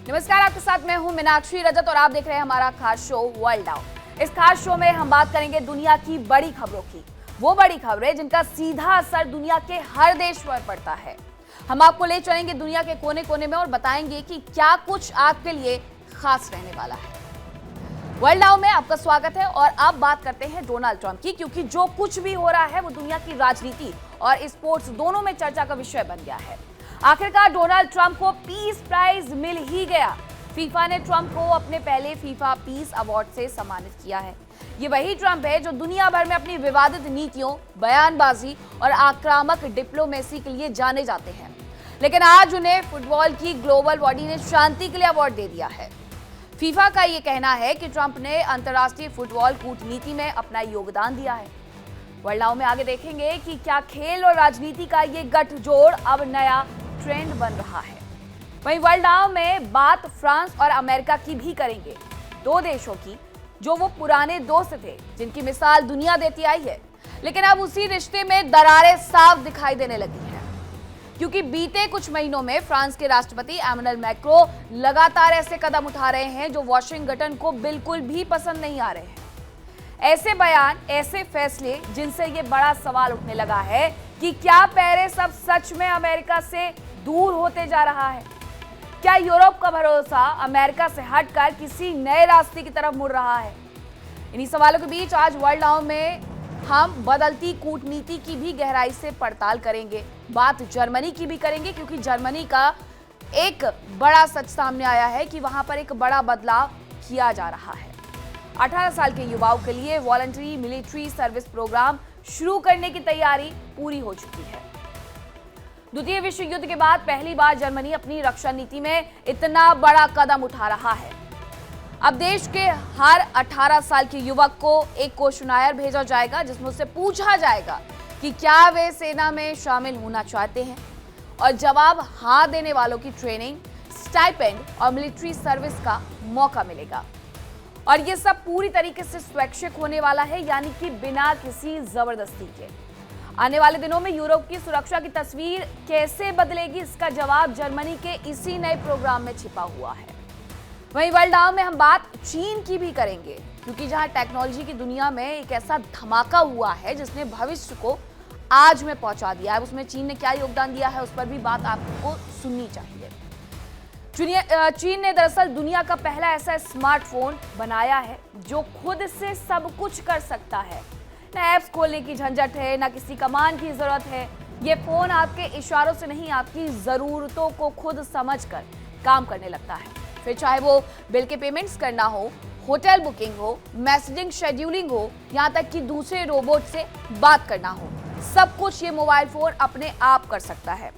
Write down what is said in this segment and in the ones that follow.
नमस्कार, आपके साथ मैं हूं मीनाक्षी रजत और आप देख रहे हैं हमारा खास शो वर्ल्ड नाउ। इस खास शो में हम बात करेंगे दुनिया की बड़ी खबरों की, वो बड़ी खबरें जिनका सीधा असर दुनिया के हर देश पर पड़ता है। हम आपको ले चलेंगे दुनिया के कोने कोने में और बताएंगे कि क्या कुछ आपके लिए खास रहने वाला है। वर्ल्ड नाउ में आपका स्वागत है और अब बात करते हैं डोनाल्ड ट्रंप की, क्योंकि जो कुछ भी हो रहा है वो दुनिया की राजनीति और स्पोर्ट्स दोनों में चर्चा का विषय बन गया है। आखिरकार डोनाल्ड ट्रंप को पीस प्राइज मिल ही गया। फीफा ने ट्रंप को अपने पहले फीफा पीस अवार्ड से सम्मानित किया है। ये वही ट्रंप है जो दुनिया भर में अपनी विवादित नीतियों, बयानबाजी और आक्रामक डिप्लोमेसी के लिए जाने जाते हैं, लेकिन आज उन्हें फुटबॉल की ग्लोबल बॉडी ने शांति के लिए अवार्ड दे दिया है। फीफा का ये कहना है कि ट्रंप ने अंतर्राष्ट्रीय फुटबॉल कूटनीति में अपना योगदान दिया है। वर्ल्ड नाउ में आगे देखेंगे कि क्या खेल और राजनीति का ये गठजोड़ अब नया ट्रेंड बन रहा है। वहीं वर्ल्ड नाउ में बात फ्रांस और अमेरिका की भी करेंगे, दो देशों की जो वो पुराने दोस्त थे, जिनकी मिसाल दुनिया देती आई है, लेकिन अब उसी रिश्ते में दरारें साफ दिखाई देने लगी हैं, क्योंकि बीते कुछ महीनों में फ्रांस के राष्ट्रपति एमेनुएल मैक्रों लगातार ऐसे कदम उठा रहे हैं जो वॉशिंगटन को बिल्कुल भी पसंद नहीं आ रहे हैं। ऐसे बयान, ऐसे फैसले जिनसे ये बड़ा सवाल उठने लगा है कि क्या पेरिस अब सच में अमेरिका से दूर होते जा रहा है। क्या यूरोप का भरोसा अमेरिका से हटकर किसी नए रास्ते की तरफ मुड़ रहा है। इन्हीं सवालों के बीच आज वर्ल्ड नाउ में हम बदलती कूटनीति की भी गहराई से पड़ताल करेंगे। बात जर्मनी की भी करेंगे, क्योंकि जर्मनी का एक बड़ा सच सामने आया है कि वहां पर एक बड़ा बदलाव किया जा रहा है। 18 साल के युवाओं के लिए वॉलंटरी मिलिट्री सर्विस प्रोग्राम शुरू करने की तैयारी पूरी हो चुकी है। द्वितीय विश्व युद्ध के बाद पहली बार जर्मनी अपनी रक्षा नीति में इतना बड़ा कदम उठा रहा है। अब देश के हर 18 साल के युवक को एक क्वेश्चनायर भेजा जाएगा, जिसमें उससे पूछा जाएगा कि क्या वे सेना में शामिल होना चाहते हैं, और जवाब हाँ देने वालों की ट्रेनिंग, स्टाइपेंड और मिलिट्री सर्विस का मौका मिलेगा। और ये सब पूरी तरीके से स्वैच्छिक होने वाला है, यानी कि बिना किसी जबरदस्ती के। आने वाले दिनों में यूरोप की सुरक्षा की तस्वीर कैसे बदलेगी, इसका जवाब जर्मनी के इसी नए प्रोग्राम में छिपा हुआ है। वहीं वर्ल्ड नाउ में हम बात चीन की भी करेंगे, क्योंकि जहां टेक्नोलॉजी की दुनिया में एक ऐसा धमाका हुआ है जिसने भविष्य को आज में पहुंचा दिया है, उसमें चीन ने क्या योगदान दिया है उस पर भी बात आपको सुननी चाहिए। चीन ने दरअसल दुनिया का पहला ऐसा स्मार्टफोन बनाया है जो खुद से सब कुछ कर सकता है। न ऐप्स खोलने की झंझट है, न किसी कमांड की जरूरत है। ये फोन आपके इशारों से नहीं, आपकी जरूरतों को खुद समझकर काम करने लगता है। फिर चाहे वो बिल के पेमेंट्स करना हो, होटल बुकिंग हो, मैसेजिंग शेड्यूलिंग हो, यहाँ तक कि दूसरे रोबोट से बात करना हो, सब कुछ ये मोबाइल फोन अपने आप कर सकता है।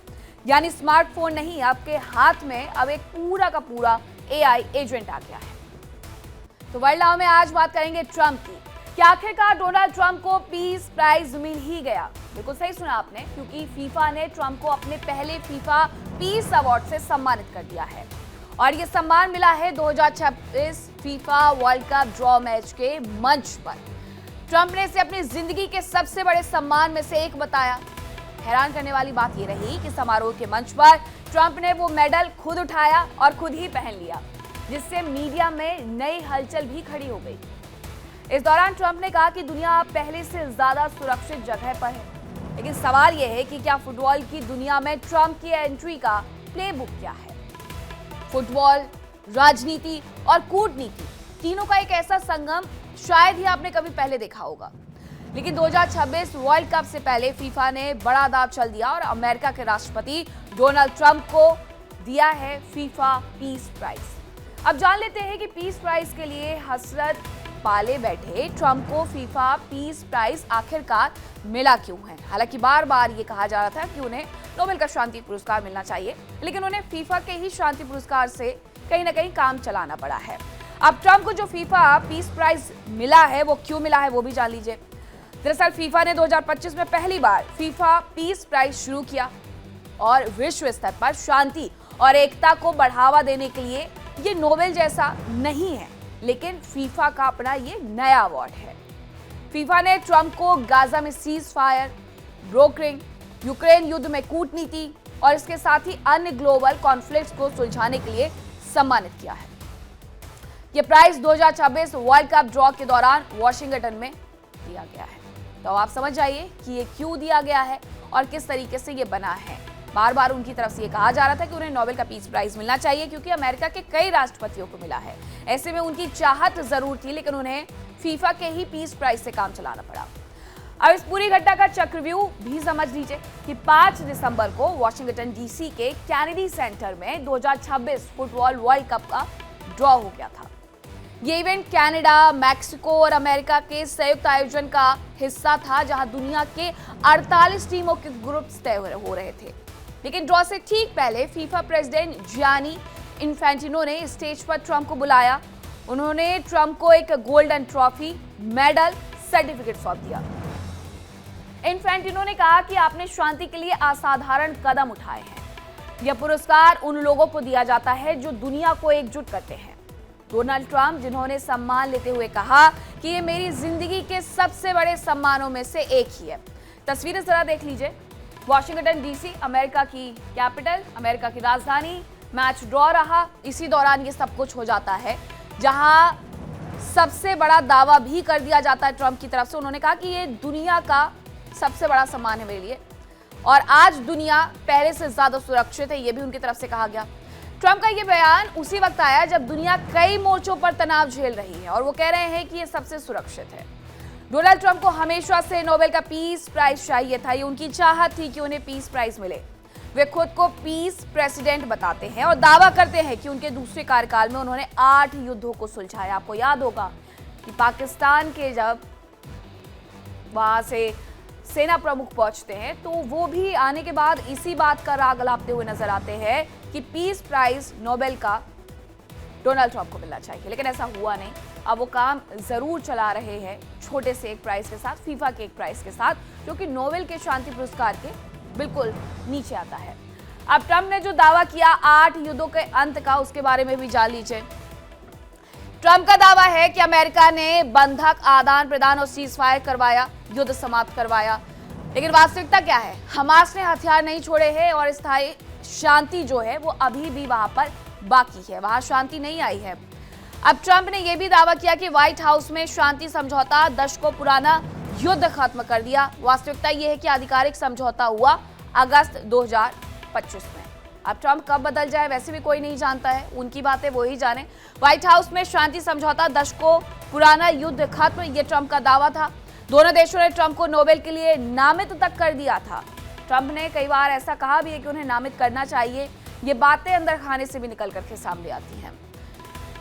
यानी स्मार्टफोन नहीं, आपके हाथ में अब एक पूरा का पूरा एआई एजेंट आ गया है। तो वर्ल्ड नाउ में आज बात करेंगे ट्रंप की, कि आखिरकार डोनाल्ड ट्रंप को पीस प्राइज मिल ही गया। बिल्कुल सही सुना आपने, क्योंकि फीफा ने ट्रंप को अपने पहले फीफा पीस अवार्ड से सम्मानित कर दिया है, और ये सम्मान मिला है 2026 FIFA world cup draw match के मंच पर। ट्रंप ने इसे अपनी जिंदगी के सबसे बड़े सम्मान में से एक बताया। हैरान करने वाली बात यह रही कि समारोह के मंच पर ट्रंप ने वो मेडल खुद उठाया और खुद ही पहन लिया, जिससे मीडिया में नई हलचल भी खड़ी हो गई। इस दौरान ट्रंप ने कहा कि दुनिया पहले से ज्यादा सुरक्षित जगह पर है, लेकिन सवाल यह है कि क्या फुटबॉल की दुनिया में ट्रंप की एंट्री का प्लेबुक क्या है। फुटबॉल, राजनीति और कूटनीति तीनों का एक ऐसा संगम शायद ही आपने कभी पहले देखा होगा, लेकिन 2026 वर्ल्ड कप से पहले फीफा ने बड़ा दांव चल दिया और अमेरिका के राष्ट्रपति डोनाल्ड ट्रंप को दिया है फीफा पीस प्राइज। अब जान लेते हैं कि पीस प्राइज के लिए हसरत पाले बैठे ट्रंप को फीफा पीस प्राइज आखिरकार मिला क्यों है। हालांकि बार बार ये कहा जा रहा था कि उन्हें नोबेल का शांति पुरस्कार मिलना चाहिए, लेकिन उन्हें फीफा के ही शांति पुरस्कार से कहीं ना कहीं काम चलाना पड़ा है। अब ट्रंप को जो फीफा पीस प्राइज मिला है वो क्यों मिला है वो भी जान लीजिए। दरअसल फीफा ने 2025 में पहली बार फीफा पीस प्राइज शुरू किया, और विश्व स्तर पर शांति और एकता को बढ़ावा देने के लिए ये नोबेल जैसा नहीं है, लेकिन फीफा का अपना ये नया अवार्ड है। फीफा ने ट्रंप को गाजा में सीज फायर, ब्रोकरिंग, यूक्रेन युद्ध में कूटनीति और इसके साथ ही अन्य ग्लोबल कॉन्फ्लिक्ट्स को सुलझाने के लिए सम्मानित किया है। ये प्राइज 2026 वर्ल्ड कप ड्रॉ के दौरान वॉशिंगटन में दिया गया है। तो आप समझ जाइए कि ये क्यों दिया गया है और किस तरीके से ये बना है। बार बार उनकी तरफ से ये कहा जा रहा था कि उन्हें नोबेल का पीस प्राइज मिलना चाहिए क्योंकि अमेरिका के कई राष्ट्रपतियों को मिला है। ऐसे में उनकी चाहत जरूर थी, लेकिन उन्हें फीफा के ही पीस प्राइज से काम चलाना पड़ा। अब इस पूरी घटना का चक्रव्यूह भी समझ लीजिए कि 5 दिसंबर को वॉशिंगटन डीसी के कैनेडी सेंटर में 2026 फुटबॉल वर्ल्ड कप का ड्रॉ हो गया था। ये इवेंट कनाडा, मैक्सिको और अमेरिका के संयुक्त आयोजन का हिस्सा था, जहां दुनिया के 48 टीमों के ग्रुप्स तय हो रहे थे। लेकिन ड्रॉ से ठीक पहले फीफा प्रेसिडेंट जियानी इन्फेंटिनो ने स्टेज पर ट्रंप को बुलाया। उन्होंने ट्रंप को एक गोल्डन ट्रॉफी, मेडल, सर्टिफिकेट सौंप दिया। इन्फेंटिनो ने कहा कि आपने शांति के लिए असाधारण कदम उठाए हैं। यह पुरस्कार उन लोगों को दिया जाता है जो दुनिया को एकजुट करते हैं। डोनाल्ड ट्रंप, जिन्होंने सम्मान लेते हुए कहा कि ये मेरी जिंदगी के सबसे बड़े सम्मानों में से एक ही है। तस्वीरें जरा देख लीजिए। वॉशिंगटन डीसी, अमेरिका की कैपिटल, अमेरिका की राजधानी। मैच ड्रॉ रहा, इसी दौरान ये सब कुछ हो जाता है, जहां सबसे बड़ा दावा भी कर दिया जाता है ट्रंप की तरफ से। उन्होंने कहा कि ये दुनिया का सबसे बड़ा सम्मान है मेरे लिए और आज दुनिया पहले से ज्यादा सुरक्षित है, ये भी उनकी तरफ से कहा गया। ट्रंप का ये बयान उसी वक्त आया जब दुनिया कई मोर्चों पर तनाव झेल रही है और वो कह रहे हैं कि ये सबसे सुरक्षित है। डोनाल्ड ट्रंप को हमेशा से नोबेल का पीस प्राइज चाहिए था। ये उनकी चाहत थी कि उन्हें पीस प्राइज मिले। वे खुद को पीस प्रेसिडेंट बताते हैं और दावा करते हैं कि उनके दूसरे कार्यकाल में उन्होंने 8 युद्धों को सुलझाया। आपको याद होगा कि पाकिस्तान के जब वहां से सेना प्रमुख पहुंचते हैं तो वो भी आने के बाद इसी बात का राग अलापते हुए नजर आते हैं कि पीस प्राइज नोबेल का डोनाल्ड ट्रंप को मिलना चाहिए, लेकिन ऐसा हुआ नहीं। अब वो काम जरूर चला रहे हैं छोटे से एक प्राइज के साथ, फीफा के एक प्राइज के साथ, जो कि नोबेल के शांति पुरस्कार के बिल्कुल नीचे आता है। अब ट्रंप ने जो दावा किया 8 युद्धों के अंत का, उसके बारे में भी जान लीजिए। ट्रंप का दावा है कि अमेरिका ने बंधक आदान प्रदान और सीज फायर करवाया, युद्ध समाप्त करवाया, लेकिन वास्तविकता क्या है? हमास ने हथियार नहीं छोड़े हैं और स्थायी शांति जो है वो अभी भी वहां पर बाकी है, वहां शांति नहीं आई है। अब ट्रंप ने यह भी दावा किया कि व्हाइट हाउस में शांति समझौता दशकों पुराना युद्ध खत्म कर दिया। वास्तविकता यह है कि आधिकारिक समझौता हुआ अगस्त 2025 में। अब ट्रंप कब बदल जाए वैसे भी कोई नहीं जानता है, उनकी बातें वो ही जाने। व्हाइट हाउस में शांति समझौता दशकों पुराना युद्ध खत्म, ये ट्रंप का दावा था। दोनों देशों ने ट्रंप को नोबेल के लिए नामित तक कर दिया था। ट्रंप ने कई बार ऐसा कहा भी है कि उन्हें नामित करना चाहिए। ये बातें अंदर खाने से भी निकल करके सामने आती हैं।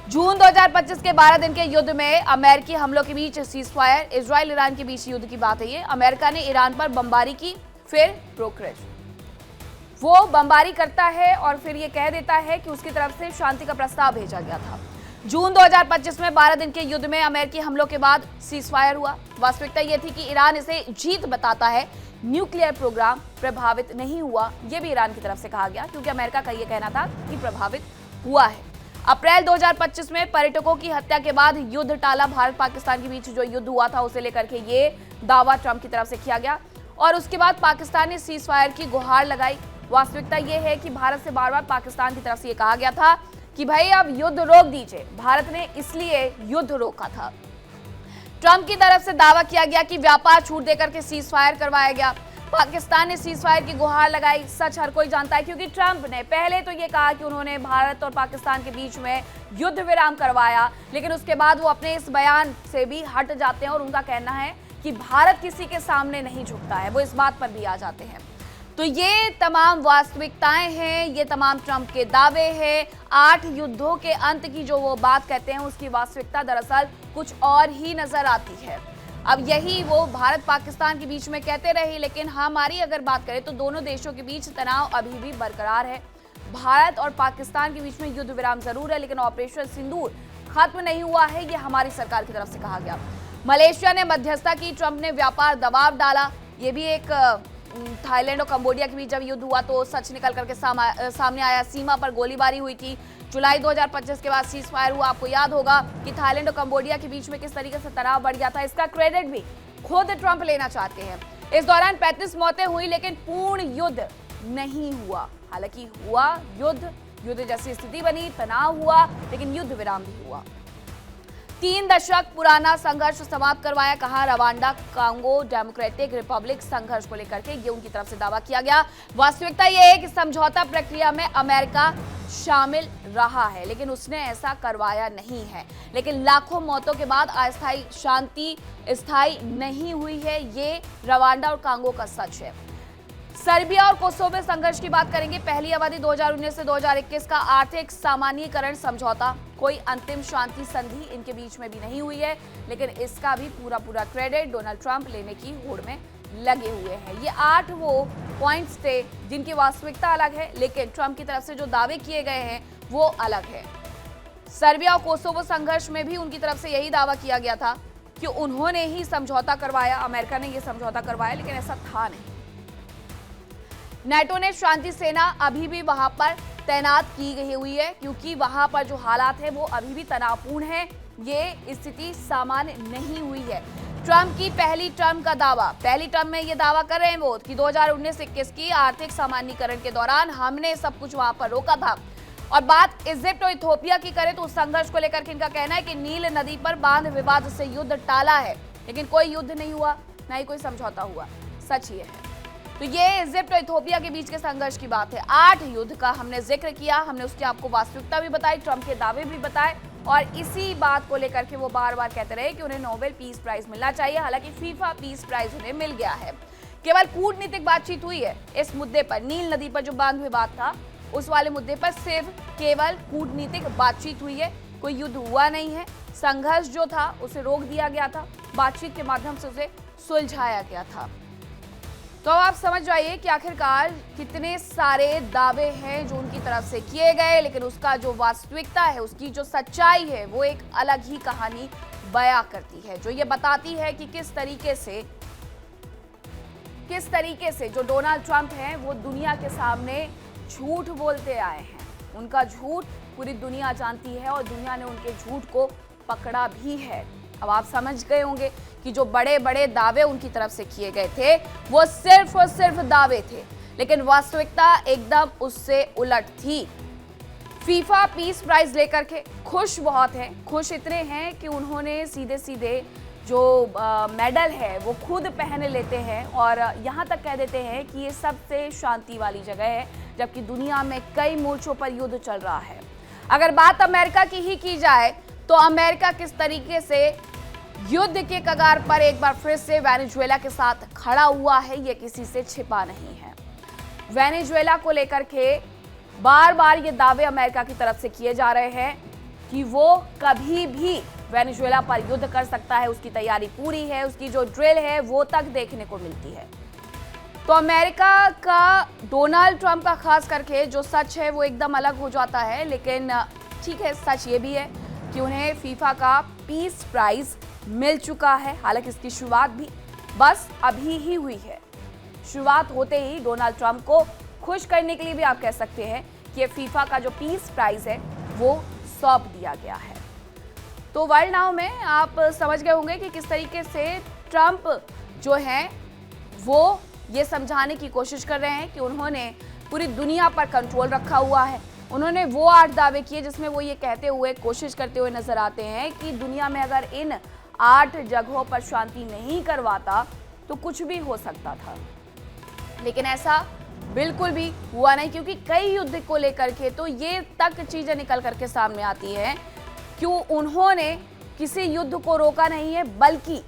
जून 2025 के 12 दिन के युद्ध में अमेरिकी हमलों के बीच सीज फायर, इजराइल ईरान के बीच युद्ध की बात है ये। अमेरिका ने ईरान पर बमबारी की, फिर ब्रोकरेज। वो बमबारी करता है और फिर ये कह देता है कि उसकी तरफ से शांति का प्रस्ताव भेजा गया था। जून 2025 में 12 दिन के युद्ध में अमेरिकी हमलों के बाद सीज फायर हुआ। वास्तविकता यह थी कि ईरान इसे जीत बताता है, न्यूक्लियर प्रोग्राम प्रभावित नहीं हुआ। यह भी ईरान की तरफ से कहा गया क्योंकि अमेरिका का यह कहना था कि प्रभावित हुआ है। अप्रैल 2025 में पर्यटकों की हत्या के बाद युद्ध टाला। भारत पाकिस्तान के बीच जो युद्ध हुआ था उसे लेकर के ये दावा ट्रंप की तरफ से किया गया और उसके बाद पाकिस्तान ने सीज फायर की गुहार लगाई। वास्तविकता यह है कि भारत से बार बार पाकिस्तान की तरफ से यह कहा गया था कि भाई अब युद्ध रोक दीजिए। भारत ने इसलिए युद्ध रोका था। ट्रंप की तरफ से दावा किया गया कि व्यापार छूट देकर के सीज फायर करवाया गया। पाकिस्तान ने सीज फायर की गुहार लगाई। सच हर कोई जानता है क्योंकि ट्रंप ने पहले तो ये कहा कि उन्होंने भारत और पाकिस्तान के बीच में युद्ध विराम करवाया, लेकिन उसके बाद वो अपने इस बयान से भी हट जाते हैं और उनका कहना है कि भारत किसी के सामने नहीं झुकता है। वो इस बात पर भी आ जाते हैं। तो ये तमाम वास्तविकताएं हैं, ये तमाम ट्रंप के दावे हैं। 8 युद्धों के अंत की जो वो बात कहते हैं उसकी वास्तविकता दरअसल कुछ और ही नजर आती है। अब यही वो भारत पाकिस्तान के बीच में कहते रहे, लेकिन हमारी अगर बात करें तो दोनों देशों के बीच तनाव अभी भी बरकरार है। भारत और पाकिस्तान के बीच में युद्ध विराम जरूर है, लेकिन ऑपरेशन सिंदूर खत्म नहीं हुआ है, ये हमारी सरकार की तरफ से कहा गया। मलेशिया ने मध्यस्थता की, ट्रंप ने व्यापार दबाव डाला। ये भी एक थाईलैंड और कंबोडिया के बीच जब युद्ध हुआ तो सच निकल करके सामने आया। सीमा पर गोलीबारी हुई थी। जुलाई 2025 के बाद सीज फायर हुआ। आपको याद होगा कि थाईलैंड और कंबोडिया के बीच में किस तरीके से तनाव बढ़ गया था। इसका क्रेडिट भी खुद ट्रंप लेना चाहते हैं। इस दौरान 35 मौतें हुई, लेकिन पूर्ण युद्ध नहीं हुआ। हालांकि हुआ युद्ध, युद्ध जैसी स्थिति बनी, तनाव हुआ, लेकिन युद्ध विराम भी हुआ। 3 दशक पुराना संघर्ष समाप्त करवाया, कहा रवांडा कांगो डेमोक्रेटिक रिपब्लिक संघर्ष को लेकर के ये उनकी तरफ से दावा किया गया। वास्तविकता ये है कि समझौता प्रक्रिया में अमेरिका शामिल रहा है, लेकिन उसने ऐसा करवाया नहीं है। लेकिन लाखों मौतों के बाद अस्थायी शांति स्थायी नहीं हुई है, ये रवांडा और कांगो का सच है। सर्बिया और कोसोवो संघर्ष की बात करेंगे। पहली अवधि 2019 से 2021 का आर्थिक सामान्यीकरण समझौता, कोई अंतिम शांति संधि इनके बीच में भी नहीं हुई है, लेकिन इसका भी पूरा क्रेडिट डोनाल्ड ट्रंप लेने की होड़ में लगे हुए हैं। ये 8 वो पॉइंट्स थे जिनकी वास्तविकता अलग है, लेकिन ट्रंप की तरफ से जो दावे किए गए हैं वो अलग है। सर्बिया और कोसोवो संघर्ष में भी उनकी तरफ से यही दावा किया गया था कि उन्होंने ही समझौता करवाया, अमेरिका ने यह समझौता करवाया, लेकिन ऐसा था नहीं। नेटो ने शांति सेना अभी भी वहां पर तैनात की गई हुई है, क्योंकि वहां पर जो हालात है वो अभी भी तनावपूर्ण है, ये स्थिति सामान्य नहीं हुई है। ट्रंप की पहली टर्म का दावा, पहली टर्म में ये दावा कर रहे हैं वो कि 2019-21 की आर्थिक सामान्यीकरण के दौरान हमने सब कुछ वहां पर रोका था। और बात इजिप्ट और इथियोपिया की करें तो उस संघर्ष को लेकर के इनका कहना है कि नील नदी पर बांध विवाद से युद्ध टाला है, लेकिन कोई युद्ध नहीं हुआ, ना ही कोई समझौता हुआ। सच ये है। तो ये इजिप्ट और इथियोपिया के बीच के संघर्ष की बात है। 8 युद्ध का हमने जिक्र किया, हमने उसकी आपको वास्तविकता भी बताई, ट्रंप के दावे भी बताए, और इसी बात को लेकर के वो बार बार कहते रहे कि उन्हें नोबेल पीस प्राइज मिलना चाहिए। हालांकि फीफा पीस प्राइज उन्हें मिल गया है। केवल कूटनीतिक बातचीत हुई है इस मुद्दे पर। नील नदी पर जो बांध विवाद था उस वाले मुद्दे पर सिर्फ केवल कूटनीतिक बातचीत हुई है, कोई युद्ध हुआ नहीं है। संघर्ष जो था उसे रोक दिया गया था, बातचीत के माध्यम से उसे सुलझाया गया था। तो आप समझ जाइए कि आखिरकार कितने सारे दावे हैं जो उनकी तरफ से किए गए, लेकिन उसका जो वास्तविकता है, उसकी जो सच्चाई है, वो एक अलग ही कहानी बयां करती है, जो ये बताती है कि किस तरीके से जो डोनाल्ड ट्रंप हैं वो दुनिया के सामने झूठ बोलते आए हैं। उनका झूठ पूरी दुनिया जानती है और दुनिया ने उनके झूठ को पकड़ा भी है। अब आप समझ गए होंगे कि जो बड़े बड़े दावे उनकी तरफ से किए गए थे वो सिर्फ और सिर्फ दावे थे, लेकिन वास्तविकता एकदम उससे उलट थी। फीफा पीस प्राइज लेकर के खुश बहुत हैं, खुश इतने हैं कि उन्होंने सीधे सीधे जो मेडल है वो खुद पहन लेते हैं और यहाँ तक कह देते हैं कि ये सबसे शांति वाली जगह है, जबकि दुनिया में कई मोर्चों पर युद्ध चल रहा है। अगर बात अमेरिका की ही की जाए तो अमेरिका किस तरीके से युद्ध के कगार पर एक बार फिर से वेनेजुएला के साथ खड़ा हुआ है, ये किसी से छिपा नहीं है। वेनेजुएला को लेकर के बार बार ये दावे अमेरिका की तरफ से किए जा रहे हैं कि वो कभी भी वेनेजुएला पर युद्ध कर सकता है, उसकी तैयारी पूरी है, उसकी जो ड्रिल है वो तक देखने को मिलती है। तो अमेरिका का डोनाल्ड ट्रंप का खास करके जो सच है वो एकदम अलग हो जाता है, लेकिन ठीक है, सच ये भी है कि उन्हें फीफा का पीस प्राइज मिल चुका है। हालांकि इसकी शुरुआत भी बस अभी ही हुई है। शुरुआत होते ही डोनाल्ड ट्रंप को खुश करने के लिए भी आप कह सकते हैं कि फीफा का जो पीस प्राइज है वो सौंप दिया गया है। तो वर्ल्ड नाउ में आप समझ गए होंगे कि किस तरीके से ट्रंप जो है वो ये समझाने की कोशिश कर रहे हैं कि उन्होंने पूरी दुनिया पर कंट्रोल रखा हुआ है। उन्होंने वो 8 दावे किए जिसमें वो ये कहते हुए कोशिश करते हुए नजर आते हैं कि दुनिया में अगर इन 8 जगहों पर शांति नहीं करवाता तो कुछ भी हो सकता था, लेकिन ऐसा बिल्कुल भी हुआ नहीं, क्योंकि कई युद्ध को लेकर के तो ये तक चीजें निकल करके सामने आती हैं कि उन्होंने किसी युद्ध को रोका नहीं है, बल्कि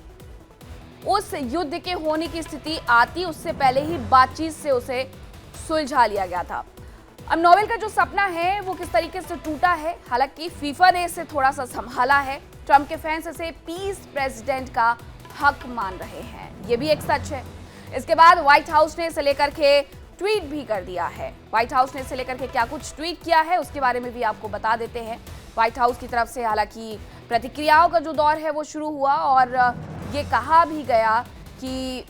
उस युद्ध के होने की स्थिति आती उससे पहले ही बातचीत से उसे सुलझा लिया गया था। अब नोबेल का जो सपना है वो किस तरीके से टूटा है, हालांकि फीफा ने इसे थोड़ा सा संभाला है। ट्रंप के फैंस इसे पीस प्रेसिडेंट का हक मान रहे हैं, ये भी एक सच है। इसके बाद व्हाइट हाउस ने इसे लेकर के ट्वीट भी कर दिया है। व्हाइट हाउस ने इसे लेकर के क्या कुछ ट्वीट किया है उसके बारे में भी आपको बता देते हैं। व्हाइट हाउस की तरफ से हालांकि प्रतिक्रियाओं का जो दौर है वो शुरू हुआ और ये कहा भी गया कि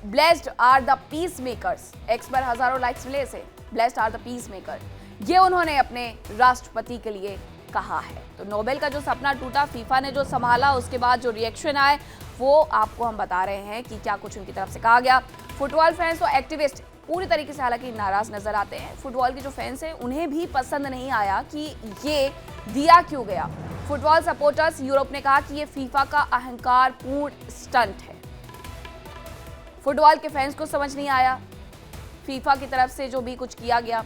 blessed are the peacemakers. X पर हजारों लाइक्स मिले इसे, blessed are the peacemaker, ये उन्होंने अपने राष्ट्रपति के लिए कहा है। तो नोबेल का जो सपना टूटा, फीफा ने जो संभाला, उसके बाद जो रिएक्शन आए वो आपको हम बता रहे हैं कि क्या कुछ उनकी तरफ से कहा गया। फुटबॉल फैंस और एक्टिविस्ट पूरी तरीके से हालांकि नाराज नजर आते हैं। फुटबॉल के जो फैंस हैं उन्हें भी पसंद नहीं आया कि ये दिया क्यों गया। फुटबॉल सपोर्टर्स यूरोप ने कहा कि ये फीफा का अहंकार पूर्ण स्टंट है। फुटबॉल के फैंस को समझ नहीं आया फीफा की तरफ से जो भी कुछ किया गया।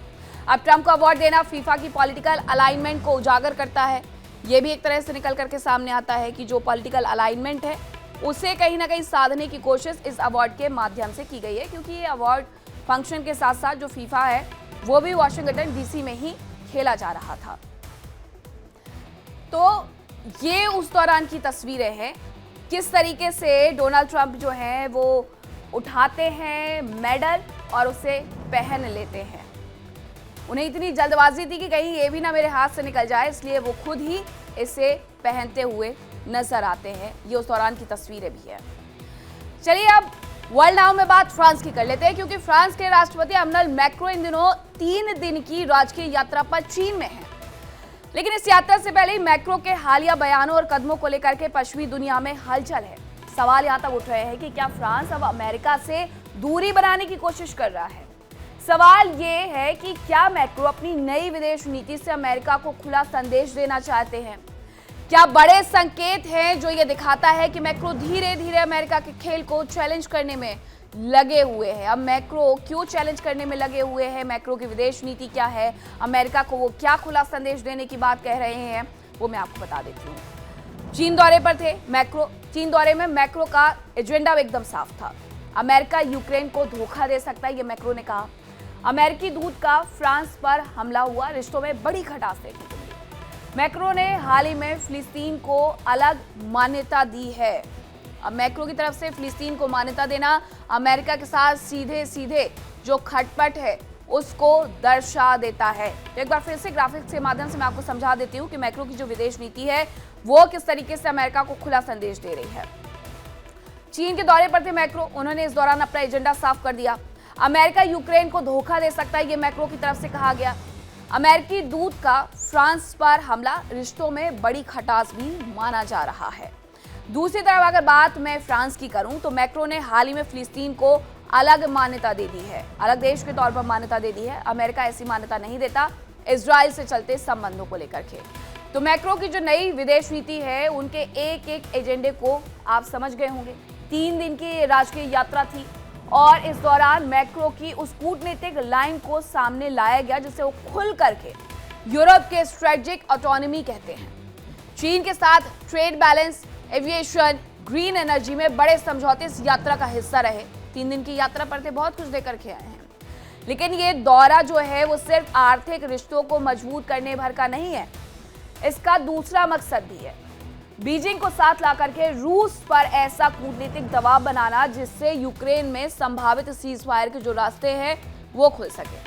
अब ट्रंप को अवार्ड देना फीफा की पॉलिटिकल अलाइनमेंट को उजागर करता है। यह भी एक तरह से निकल करके सामने आता है कि जो पॉलिटिकल अलाइनमेंट है उसे कहीं ना कहीं साधने की कोशिश इस अवार्ड के माध्यम से की गई है, क्योंकि ये अवार्ड फंक्शन के साथ साथ जो फीफा है वो भी वॉशिंगटन डीसी में ही खेला जा रहा था। तो ये उस दौरान की तस्वीरें हैं, किस तरीके से डोनाल्ड ट्रंप जो है वो उठाते हैं मेडल और उसे पहन लेते हैं। उन्हें इतनी जल्दबाजी थी कि कहीं ये भी ना मेरे हाथ से निकल जाए, इसलिए वो खुद ही इसे पहनते हुए नजर आते हैं। ये उस दौरान की तस्वीरें भी है। चलिए अब वर्ल्ड नाउ में बात फ्रांस की कर लेते हैं, क्योंकि फ्रांस के राष्ट्रपति एमैनुअल मैक्रों इन दिनों 3 दिन की राजकीय यात्रा पर चीन में हैं। लेकिन इस यात्रा से पहले ही मैक्रों के हालिया बयानों और कदमों को लेकर के पश्चिमी दुनिया में हलचल है। सवाल यहां तक उठ रहे हैं कि क्या फ्रांस अब अमेरिका से दूरी बनाने की कोशिश कर रहा है। सवाल ये है कि क्या मैक्रो अपनी नई विदेश नीति से अमेरिका को खुला संदेश देना चाहते हैं। क्या बड़े संकेत हैं जो ये दिखाता है कि मैक्रो धीरे धीरे अमेरिका के खेल को चैलेंज करने में लगे हुए हैं। अब मैक्रो क्यों चैलेंज करने में लगे हुए हैं, मैक्रो की विदेश नीति क्या है, अमेरिका को वो क्या खुला संदेश देने की बात कह रहे हैं, वो मैं आपको बता देती हूँ। चीन दौरे पर थे मैक्रो। चीन दौरे में मैक्रो का एजेंडा एकदम साफ था। अमेरिका यूक्रेन को धोखा दे सकता है, ये मैक्रो ने कहा। अमेरिकी दूत का फ्रांस पर हमला हुआ, रिश्तों में बड़ी खटास देखने को मिली। मैक्रो ने हाल ही में फिलिस्तीन को अलग मान्यता दी है। अब मैक्रो की तरफ से फिलिस्तीन को मान्यता देना अमेरिका के साथ सीधे सीधे जो खटपट है उसको दर्शा देता है। तो एक बार फिर से ग्राफिक्स के माध्यम से मैं आपको समझा देती हूँ कि मैक्रो की जो विदेश नीति है वो किस तरीके से अमेरिका को खुला संदेश दे रही है। चीन के दौरे पर थे मैक्रो, उन्होंने इस दौरान अपना एजेंडा साफ कर दिया। अमेरिका यूक्रेन को धोखा दे सकता है, ये मैक्रो की तरफ से कहा गया। अमेरिकी दूत का फ्रांस पर हमला रिश्तों में बड़ी खटास भी माना जा रहा है। दूसरी तरफ अगर बात मैं फ्रांस की करूं तो मैक्रो ने हाल ही में फिलिस्तीन को अलग मान्यता दे दी है, अलग देश के तौर पर मान्यता दे दी है। अमेरिका ऐसी मान्यता नहीं देता इजराइल से चलते संबंधों को लेकर के। तो मैक्रो की जो नई विदेश नीति है उनके एक एक एजेंडे को आप समझ गए होंगे। 3 दिन की राजकीय यात्रा थी और इस दौरान मैक्रो की उस कूटनीतिक लाइन को सामने लाया गया जिसे वो खुल करके यूरोप के स्ट्रेटेजिक ऑटोनॉमी कहते हैं। चीन के साथ trade balance, aviation, green energy में बड़े समझौते इस यात्रा का हिस्सा रहे। 3 दिन की यात्रा पर थे, बहुत कुछ लेकर के आए हैं। लेकिन ये दौरा जो है वो सिर्फ आर्थिक रिश्तों को मजबूत करने भर का नहीं है, इसका दूसरा मकसद भी है। बीजिंग को साथ ला करके रूस पर ऐसा कूटनीतिक दबाव बनाना जिससे यूक्रेन में संभावित सीज फायर के जो रास्ते हैं वो खुल सके।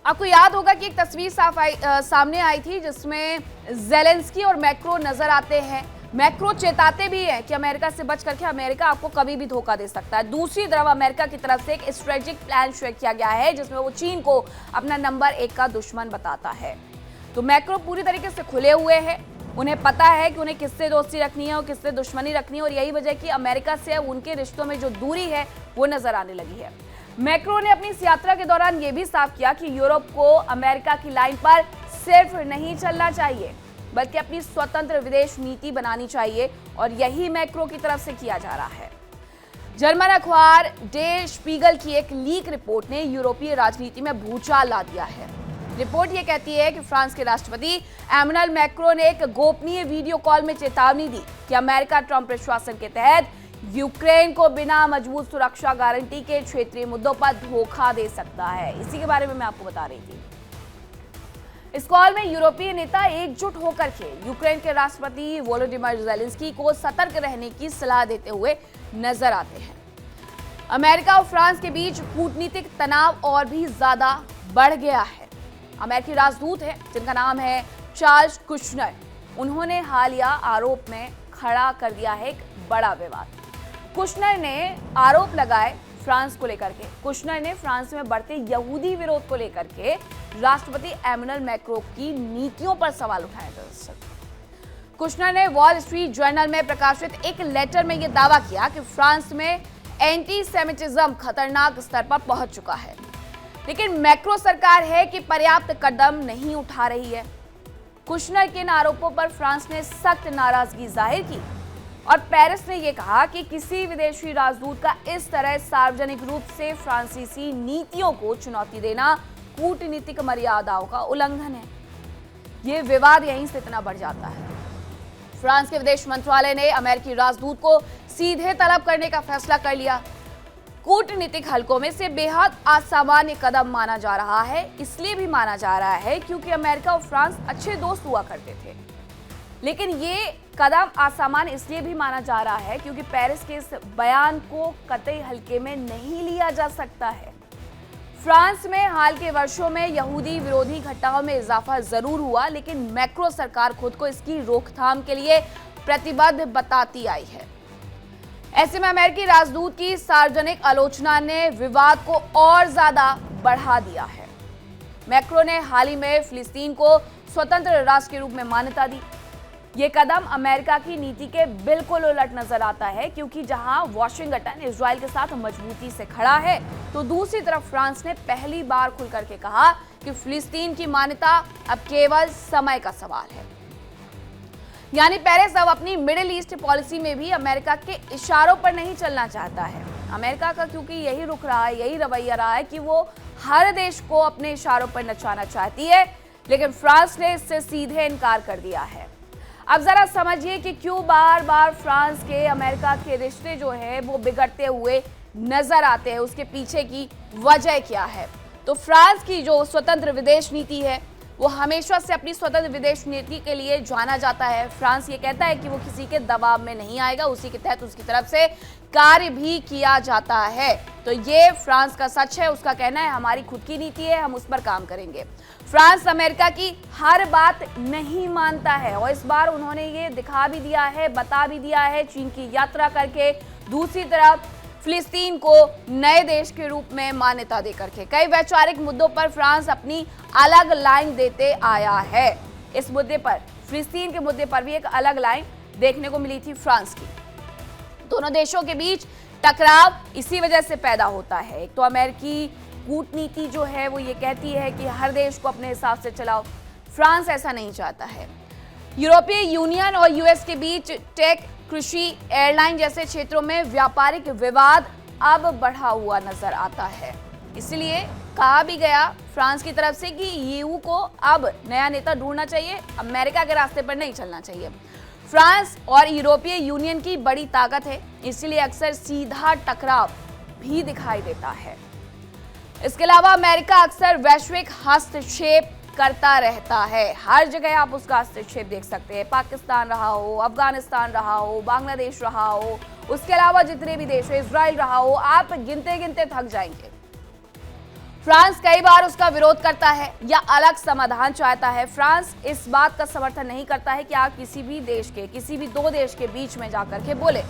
आपको याद होगा कि एक तस्वीर सामने आई थी जिसमें जेलेंस्की और मैक्रो नजर आते हैं। मैक्रो चेताते भी हैं कि अमेरिका से बच करके, अमेरिका आपको कभी भी धोखा दे सकता है। दूसरी तरफ अमेरिका की तरफ से एक स्ट्रेटेजिक प्लान शेयर किया गया है जिसमें वो चीन को अपना नंबर 1 का दुश्मन बताता है। तो मैक्रो पूरी तरीके से खुले हुए हैं, उन्हें पता है कि उन्हें किससे दोस्ती रखनी है और किससे दुश्मनी रखनी है, और यही वजह कि अमेरिका से उनके रिश्तों में जो दूरी है वो नजर आने लगी है। मैक्रो ने अपनी इस यात्रा के दौरान ये भी साफ किया कि यूरोप को अमेरिका की लाइन पर सिर्फ नहीं चलना चाहिए बल्कि अपनी स्वतंत्र विदेश नीति बनानी चाहिए, और यही मैक्रो की तरफ से किया जा रहा है। जर्मन अखबार डे स्पीगल की एक लीक रिपोर्ट ने यूरोपीय राजनीति में भूचाल ला दिया है। रिपोर्ट ये कहती है कि फ्रांस के राष्ट्रपति एमैनुअल मैक्रो ने एक गोपनीय वीडियो कॉल में चेतावनी दी कि अमेरिका ट्रंप प्रशासन के तहत यूक्रेन को बिना मजबूत सुरक्षा गारंटी के क्षेत्रीय मुद्दों पर धोखा दे सकता है। इसी के बारे में मैं आपको बता रही थी। इस कॉल में यूरोपीय नेता एकजुट होकर के यूक्रेन के राष्ट्रपति वोलोडिमिर ज़ेलेंस्की को सतर्क रहने की सलाह देते हुए नजर आते हैं। अमेरिका और फ्रांस के बीच कूटनीतिक तनाव और भी ज्यादा बढ़ गया है। अमेरिकी राजदूत है जिनका नाम है चार्ल्स कुशनर, उन्होंने हालिया आरोप में खड़ा कर दिया है एक बड़ा विवाद। कुशनर ने आरोप लगाए फ्रांस को लेकर के। कुशनर ने फ्रांस में बढ़ते यहूदी विरोध को लेकर के राष्ट्रपति एमैनुअल मैक्रो की नीतियों पर सवाल उठाए। कुशनर ने वॉल स्ट्रीट जर्नल में प्रकाशित एक लेटर में यह दावा किया कि फ्रांस में एंटी सेमिटिज्म खतरनाक स्तर पर पहुंच चुका है। लेकिन मैक्रो सरकार है कि पर्याप्त कदम नहीं उठा रही है। कुशनर के इन आरोपों पर फ्रांस ने सख्त नाराजगी जाहिर की और पेरिस ने यह कहा कि किसी विदेशी राजदूत का इस तरह सार्वजनिक रूप से फ्रांसीसी नीतियों को चुनौती देना कूटनीतिक मर्यादाओं का उल्लंघन है। यह विवाद यहीं से इतना बढ़ जाता है। फ्रांस के विदेश मंत्रालय ने अमेरिकी राजदूत को सीधे तलब करने का फैसला कर लिया। कूटनीतिक हलकों में से बेहद असामान्य कदम माना जा रहा है। इसलिए भी माना जा रहा है क्योंकि अमेरिका और फ्रांस अच्छे दोस्त हुआ करते थे। लेकिन ये कदम असामान्य इसलिए भी माना जा रहा है क्योंकि पेरिस के इस बयान को कतई हल्के में नहीं लिया जा सकता है। फ्रांस में हाल के वर्षों में यहूदी विरोधी घटनाओं में इजाफा जरूर हुआ, लेकिन मैक्रो सरकार खुद को इसकी रोकथाम के लिए प्रतिबद्ध बताती आई है। ऐसे में अमेरिकी राजदूत की सार्वजनिक आलोचना ने विवाद को और ज्यादा बढ़ा दिया है। मैक्रो ने हाल ही में फिलिस्तीन को स्वतंत्र राष्ट्र के रूप में मान्यता दी। ये कदम अमेरिका की नीति के बिल्कुल उलट नजर आता है, क्योंकि जहां वॉशिंगटन इजराइल के साथ मजबूती से खड़ा है, तो दूसरी तरफ फ्रांस ने पहली बार खुल करके कहा कि फिलिस्तीन की मान्यता अब केवल समय का सवाल है। यानी पेरिस अब अपनी मिडिल ईस्ट पॉलिसी में भी अमेरिका के इशारों पर नहीं चलना चाहता है। अमेरिका का क्योंकि यही रुख रहा है, यही रवैया रहा है कि वो हर देश को अपने इशारों पर नचाना चाहती है, लेकिन फ्रांस ने इससे सीधे इनकार कर दिया है। अब जरा समझिए कि क्यों बार बार फ्रांस के अमेरिका के रिश्ते जो है वो बिगड़ते हुए नजर आते हैं, उसके पीछे की वजह क्या है। तो फ्रांस की जो स्वतंत्र विदेश नीति है वो हमेशा से अपनी स्वतंत्र विदेश नीति के लिए जाना जाता है। फ्रांस ये कहता है कि वो किसी के दबाव में नहीं आएगा, उसी के तहत उसकी तरफ से कार्य भी किया जाता है। तो ये फ्रांस का सच है, उसका कहना है हमारी खुद की नीति है, हम उस पर काम करेंगे। फ्रांस अमेरिका की हर बात नहीं मानता है और इस बार उन्होंने ये दिखा भी दिया है, बता भी दिया है चीन की यात्रा करके। दूसरी तरफ फिलिस्तीन को नए देश के रूप में मान्यता देकर के कई वैचारिक मुद्दों पर फ्रांस अपनी अलग लाइन देते आया है। इस मुद्दे पर, फिलिस्तीन के मुद्दे पर भी एक अलग लाइन देखने को मिली थी फ्रांस की। दोनों देशों के बीच टकराव इसी वजह से पैदा होता है। एक तो अमेरिकी कूटनीति जो है वो ये कहती है कि हर देश को अपने हिसाब से चलाओ, फ्रांस ऐसा नहीं चाहता है। यूरोपीय यूनियन और यूएस के बीच टेक, कृषि, एयरलाइन जैसे क्षेत्रों में व्यापारिक विवाद अब बढ़ा हुआ नजर आता है। इसलिए कहा भी गया फ्रांस की तरफ से कि ईयू को अब नया नेता ढूंढना चाहिए, अमेरिका के रास्ते पर नहीं चलना चाहिए। फ्रांस और यूरोपीय यूनियन की बड़ी ताकत है, इसलिए अक्सर सीधा टकराव भी दिखाई देता है। इसके अलावा अमेरिका अक्सर वैश्विक हस्तक्षेप करता रहता है। हर जगह आप उसका हस्तक्षेप देख सकते हैं, पाकिस्तान रहा हो, अफगानिस्तान रहा हो, बांग्लादेश रहा हो, उसके अलावा जितने भी देश है, इजराइल रहा हो, आप गिनते गिनते थक जाएंगे। फ्रांस कई बार उसका विरोध करता है या अलग समाधान चाहता है। फ्रांस इस बात का समर्थन नहीं करता है कि आप किसी भी देश के, किसी भी दो देश के बीच में जाकर के बोले।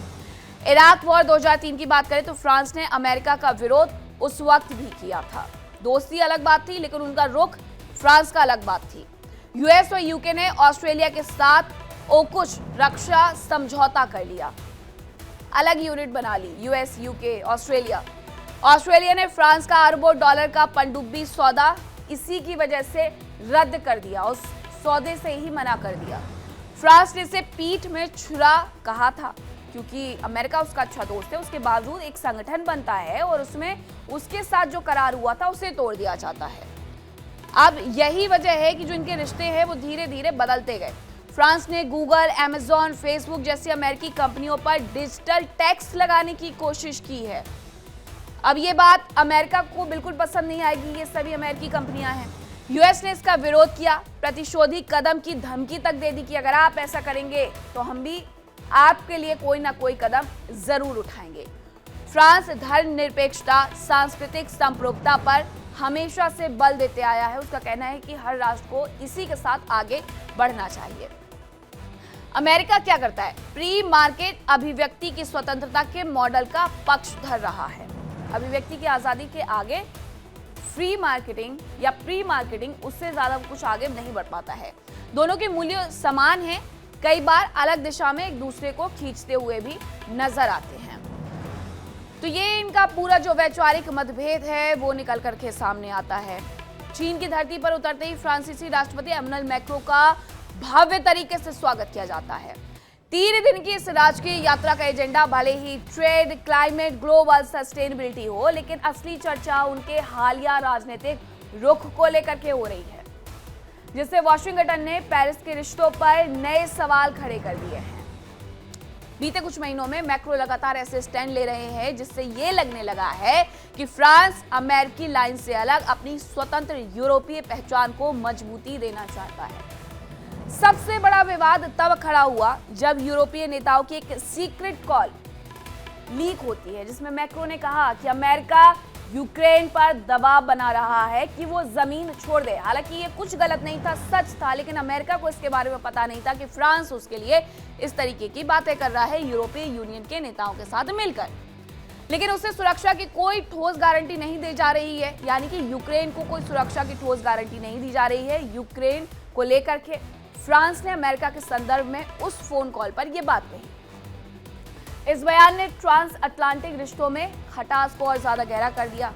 इराक वॉर 2003 की बात करें तो फ्रांस ने अमेरिका का विरोध उस वक्त भी किया था। दोस्ती अलग बात थी, लेकिन उनका रुख फ्रांस का अलग बात थी। यूएस और यूके ने ऑस्ट्रेलिया के साथ ओकुश रक्षा समझौता कर लिया, अलग यूनिट बना ली, यूएस, यूके, ऑस्ट्रेलिया। ऑस्ट्रेलिया ने फ्रांस का अरबों डॉलर का पनडुब्बी सौदा इसी की वजह से रद्द कर दिया, उस सौदे से ही मना कर दिया। फ्रांस ने इसे पीठ में छुरा कहा था, क्योंकि अमेरिका उसका अच्छा दोस्त है, उसके बावजूद एक संगठन बनता है और उसमें उसके साथ जो करार हुआ था उसे तोड़ दिया जाता है। अब यही वजह है कि जो इनके रिश्ते हैं वो धीरे धीरे बदलते गए। फ्रांस ने गूगल, अमेज़न, फेसबुक जैसी अमेरिकी कंपनियों पर डिजिटल टैक्स लगाने की कोशिश की है। अब ये बात अमेरिका को बिल्कुल पसंद नहीं आएगी, ये सभी अमेरिकी कंपनियां हैं। यूएस ने इसका विरोध किया, प्रतिशोधी कदम की धमकी तक दे दी कि अगर आप ऐसा करेंगे तो हम भी आपके लिए कोई ना कोई कदम जरूर उठाएंगे। फ्रांस धर्मनिरपेक्षता, सांस्कृतिक संप्रभुता पर हमेशा से बल देते आया है। उसका कहना है कि हर राष्ट्र को इसी के साथ आगे बढ़ना चाहिए। अमेरिका क्या करता है? प्री मार्केट अभिव्यक्ति की स्वतंत्रता के मॉडल का पक्षधर रहा है। अभिव्यक्ति की आजादी के आगे फ्री मार्केटिंग या प्री मार्केटिंग उससे ज्यादा कुछ आगे नहीं बढ़ पाता है। दोनों के मूल्य समान हैं, कई बार अलग दिशा में एक दूसरे को खींचते हुए भी नजर आते हैं। तो ये इनका पूरा जो वैचारिक मतभेद है वो निकल करके सामने आता है। चीन की धरती पर उतरते ही फ्रांसीसी राष्ट्रपति एमैनुअल मैक्रों का भव्य तरीके से स्वागत किया जाता है। 3 दिन की इस राजकीय यात्रा का एजेंडा भले ही ट्रेड, क्लाइमेट, ग्लोबल सस्टेनेबिलिटी हो, लेकिन असली चर्चा उनके हालिया राजनीतिक रुख को लेकर के हो रही है, जिससे वॉशिंगटन ने पेरिस के रिश्तों पर नए सवाल खड़े कर दिए हैं। बीते कुछ महीनों में मैक्रो लगातार ऐसे स्टैंड ले रहे हैं जिससे ये लगने लगा है कि फ्रांस अमेरिकी लाइन से अलग अपनी स्वतंत्र यूरोपीय पहचान को मजबूती देना चाहता है। सबसे बड़ा विवाद तब खड़ा हुआ जब यूरोपीय नेताओं की एक सीक्रेट कॉल लीक होती है, जिसमें मैक्रो ने कहा कि अमेरिका यूक्रेन पर दबाव बना रहा है कि वो जमीन छोड़ दे। हालांकि ये कुछ गलत नहीं था, सच था, लेकिन अमेरिका को इसके बारे में पता नहीं था कि फ्रांस उसके लिए इस तरीके की बातें कर रहा है यूरोपीय यूनियन के नेताओं के साथ मिलकर। लेकिन उसे सुरक्षा की कोई ठोस गारंटी नहीं दी जा रही है, यानी कि यूक्रेन को कोई सुरक्षा की ठोस गारंटी नहीं दी जा रही है। यूक्रेन को लेकर के फ्रांस ने अमेरिका के संदर्भ में उस फोन कॉल पर यह बात कही। इस बयान ने ट्रांस अटलांटिक रिश्तों में खटास को और ज्यादा गहरा कर दिया।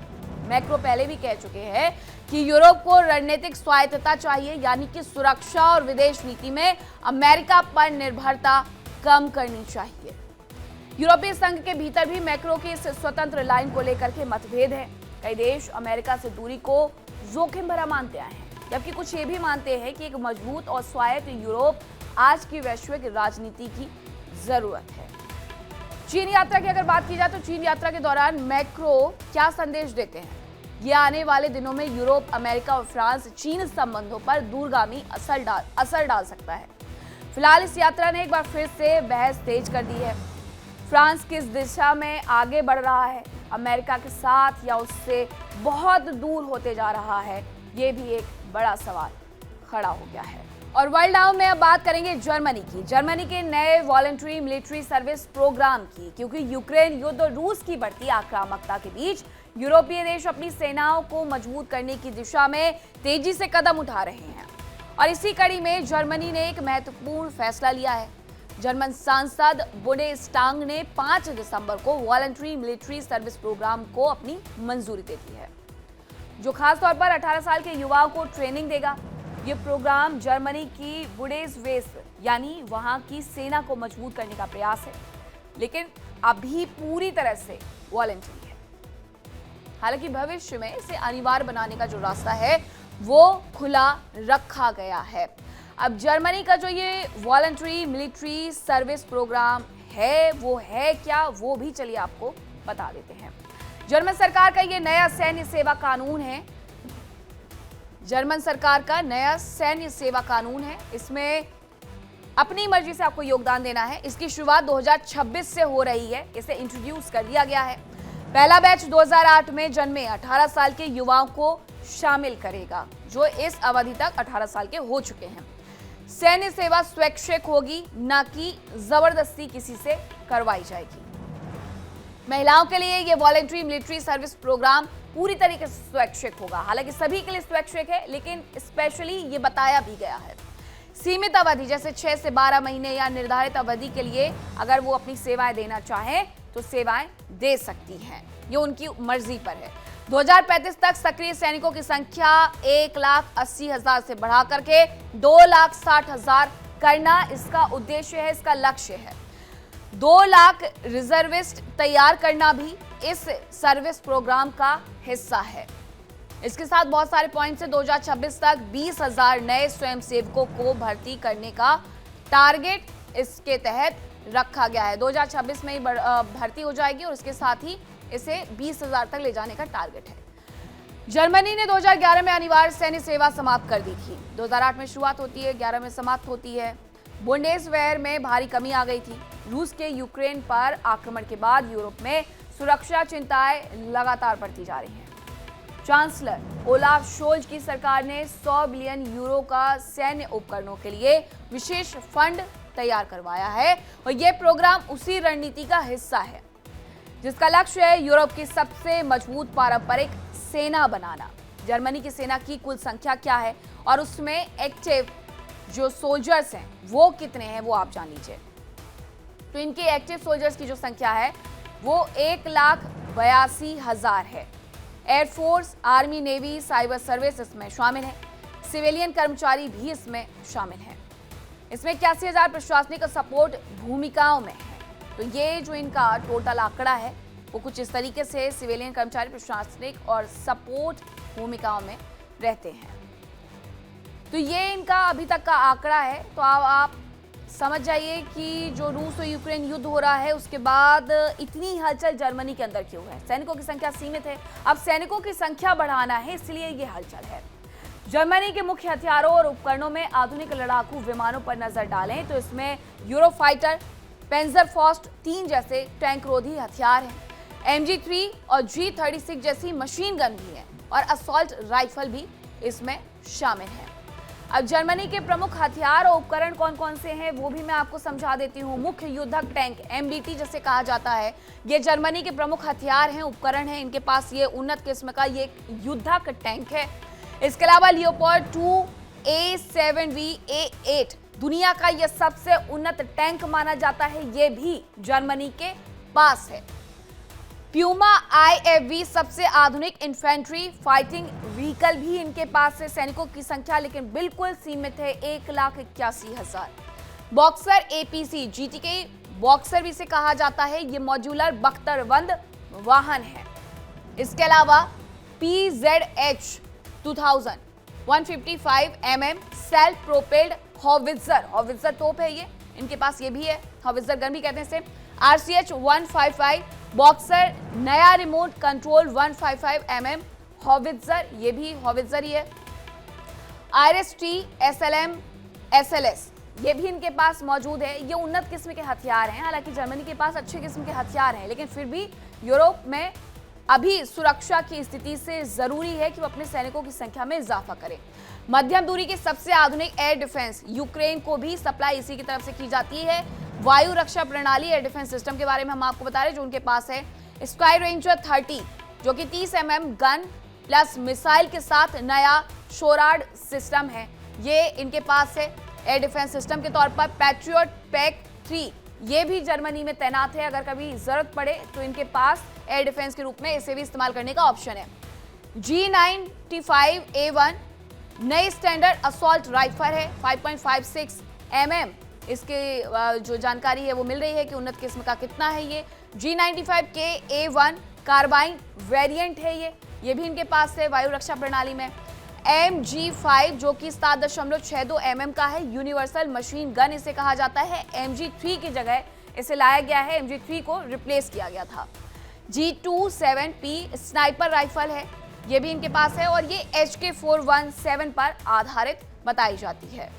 मैक्रो पहले भी कह चुके हैं कि यूरोप को रणनीतिक स्वायत्तता चाहिए, यानी कि सुरक्षा और विदेश नीति में अमेरिका पर निर्भरता कम करनी चाहिए। यूरोपीय संघ के भीतर भी मैक्रो की इस स्वतंत्र लाइन को लेकर के मतभेद है। कई देश अमेरिका से दूरी को जोखिम भरा मानते आए हैं, जबकि कुछ ये भी मानते हैं कि एक मजबूत और स्वायत्त यूरोप आज की वैश्विक राजनीति की जरूरत है। चीन यात्रा की अगर बात की जाए तो चीन यात्रा के दौरान मैक्रो क्या संदेश देते हैं, ये आने वाले दिनों में यूरोप, अमेरिका और फ्रांस चीन संबंधों पर दूरगामी असर डाल सकता है। फिलहाल इस यात्रा ने एक बार फिर से बहस तेज कर दी है। फ्रांस किस दिशा में आगे बढ़ रहा है, अमेरिका के साथ या उससे बहुत दूर होते जा रहा है, ये भी एक बड़ा सवाल खड़ा हो गया है। और वर्ल्ड नाउ में अब बात करेंगे जर्मनी की। जर्मनी के नए वॉलंटरी मिलिट्री सर्विस प्रोग्राम की, क्योंकि यूक्रेन युद्ध और रूस की बढ़ती आक्रामकता के बीच यूरोपीय देश अपनी सेनाओं को मजबूत करने की दिशा में तेजी से कदम उठा रहे हैं। और इसी कड़ी में जर्मनी ने एक महत्वपूर्ण फैसला लिया है। जर्मन सांसद बुंडेस्टाग ने 5 दिसंबर को वॉलंटरी मिलिट्री सर्विस प्रोग्राम को अपनी मंजूरी दे दी है, जो खासतौर पर 18 साल के युवाओं को ट्रेनिंग देगा। ये प्रोग्राम जर्मनी की बुंडेसवेर यानी वहां की सेना को मजबूत करने का प्रयास है, लेकिन अभी पूरी तरह से वॉलंटरी है। हालांकि भविष्य में इसे अनिवार्य बनाने का जो रास्ता है वो खुला रखा गया है। अब जर्मनी का जो ये वॉलंटरी मिलिट्री सर्विस प्रोग्राम है वो है क्या, वो भी चलिए आपको बता देते हैं। जर्मन सरकार का ये नया सैन्य सेवा कानून है। जर्मन सरकार का नया सैन्य सेवा कानून है। इसमें अपनी मर्जी से आपको योगदान देना है। इसकी शुरुआत 2026 से हो रही है। इसे इंट्रोड्यूस कर दिया गया है। पहला बैच 2008 में जन्मे 18 साल के युवाओं को शामिल करेगा, जो इस अवधि तक 18 साल के हो चुके हैं। सैन्य सेवा स्वैच्छिक होगी, न कि जबरदस्ती किसी से करवाई जाएगी। महिलाओं के लिए यह वॉलंटरी मिलिट्री सर्विस प्रोग्राम पूरी तरीके से स्वैच्छिक होगा। हालांकि सभी के लिए स्वैच्छिक है, लेकिन स्पेशली ये बताया भी गया है। सीमित अवधि जैसे 6 से 12 महीने या निर्धारित अवधि के लिए अगर वो अपनी सेवाएं देना चाहें तो सेवाएं दे सकती हैं, ये उनकी मर्जी पर है। 2035 तक सक्रिय सैनिकों की संख्या 1,80,000 से बढ़ा करके 2,60,000 करना इसका उद्देश्य है, इसका लक्ष्य है। 2 लाख रिजर्विस्ट तैयार करना भी इस सर्विस प्रोग्राम का हिस्सा है। इसके साथ बहुत सारे पॉइंट्स हैं। 2026 तक 20,000 नए स्वयंसेवकों को भर्ती करने का टारगेट इसके तहत रखा गया है। 2026 में ही भर्ती हो जाएगी और इसके साथ ही इसे 20,000 तक ले जाने का टारगेट है। जर्मनी ने 2011 में अनिवार्य सैन्य सेवा समाप्त कर दी थी। 2008 में शुरुआत होती है, 11 में समाप्त होती है। बुंडेसवेर में भारी कमी आ गई थी। रूस के यूक्रेन पर आक्रमण के बाद यूरोप में सुरक्षा चिंताएं लगातार बढ़ती जा रही हैं। चांसलर ओलाफ शोल्ज की सरकार ने 100 बिलियन यूरो का सैन्य उपकरणों के लिए विशेष फंड तैयार करवाया है और यह प्रोग्राम उसी रणनीति का हिस्सा है जिसका लक्ष्य है यूरोप की सबसे मजबूत पारंपरिक सेना बनाना। जर्मनी की सेना की कुल संख्या क्या है और उसमें एक्टिव जो सोल्जर्स हैं वो कितने हैं वो आप जान लीजिए। तो इनके एक्टिव सोल्जर्स की जो संख्या है वो 1,00,000 82,000 है। Air force, army, navy, cyber service इसमें शामिल है। सिविलियन कर्मचारी भी इसमें शामिल हैं। इसमें 81,000 प्रशासनिक और सपोर्ट भूमिकाओं में है। तो ये जो इनका टोटल आंकड़ा है वो कुछ इस तरीके से सिविलियन कर्मचारी प्रशासनिक और सपोर्ट भूमिकाओं में रहते हैं। तो ये इनका अभी तक का आंकड़ा है। तो आप समझ जाइए कि जो रूस और यूक्रेन युद्ध हो रहा है उसके बाद इतनी हलचल जर्मनी के अंदर क्यों है। सैनिकों की संख्या सीमित है, अब सैनिकों की संख्या बढ़ाना है, इसलिए ये हलचल है। जर्मनी के मुख्य हथियारों और उपकरणों में आधुनिक लड़ाकू विमानों पर नजर डालें तो इसमें यूरोफाइटर, पेंजरफॉस्ट 3 जैसे टैंक रोधी हथियार हैं। MG3 और G36 जैसी मशीन गन भी है और असॉल्ट राइफल भी इसमें शामिल है। अब जर्मनी के प्रमुख हथियार और उपकरण कौन कौन से हैं वो भी मैं आपको समझा देती हूँ। मुख्य युद्धक टैंक MBT जैसे कहा जाता है, ये जर्मनी के प्रमुख हथियार हैं, उपकरण हैं। इनके पास ये उन्नत किस्म का ये युद्धक टैंक है। इसके अलावा लियोपार्ड 2 A7V A8 दुनिया का ये सबसे उन्नत टैंक माना जाता है, ये भी जर्मनी के पास है। प्यूमा IFV सबसे आधुनिक इन्फेंट्री फाइटिंग व्हीकल भी इनके पास है। सैनिकों की संख्या लेकिन बिल्कुल सीमित है, 1,81,000। बॉक्सर APC GTK बॉक्सर भी इसे कहा जाता है, ये मॉड्यूलर बख्तरबंद वाहन है। इसके अलावा PZH 2000 155 mm self propelled howitzer तोप है, ये इनके पास ये भी है, हॉवित्जर गन भी कहते हैं इसे। RCH 155 बॉक्सर नया रिमोट कंट्रोल 155 mm हॉवित्जर, ये भी हॉवित्जर ही है। IRIS-T SLM SLS ये भी इनके पास मौजूद है। ये उन्नत किस्म के हथियार हैं। हालांकि जर्मनी के पास अच्छे किस्म के हथियार हैं, लेकिन फिर भी यूरोप में अभी सुरक्षा की स्थिति से जरूरी है कि वो अपने सैनिकों की संख्या में इजाफा करें। मध्यम दूरी के सबसे आधुनिक एयर डिफेंस यूक्रेन को भी सप्लाई इसी की तरफ से की जाती है। वायु रक्षा प्रणाली एयर डिफेंस सिस्टम के बारे में हम आपको बता रहे हैं जो उनके पास है। स्काई रेंजर 30 जो कि 30 mm गन प्लस मिसाइल के साथ नया शोराड सिस्टम है, ये इनके पास है। एयर डिफेंस सिस्टम के तौर पर पैट्रियट पैक 3 ये भी जर्मनी में तैनात है। अगर कभी जरूरत पड़े तो इनके पास एयर डिफेंस के रूप में इसे भी इस्तेमाल करने का ऑप्शन है। G95A1 नई स्टैंडर्ड असॉल्ट राइफल है, 5.56 mm इसके जो जानकारी है वो मिल रही है कि उन्नत किस्म का कितना है ये। G95K-A1 कार्बाइन वेरिएंट है, ये भी इनके पास है वायु रक्षा प्रणाली में। MG5 जो कि 7.62 mm का है, यूनिवर्सल मशीन गन इसे कहा जाता है। MG3 की जगह इसे लाया गया है, MG3 को रिप्लेस किया गया था। G27P स्नाइपर राइफल है, ये भी इनके पास है और ये HK417 पर आधारित बताई जाती है।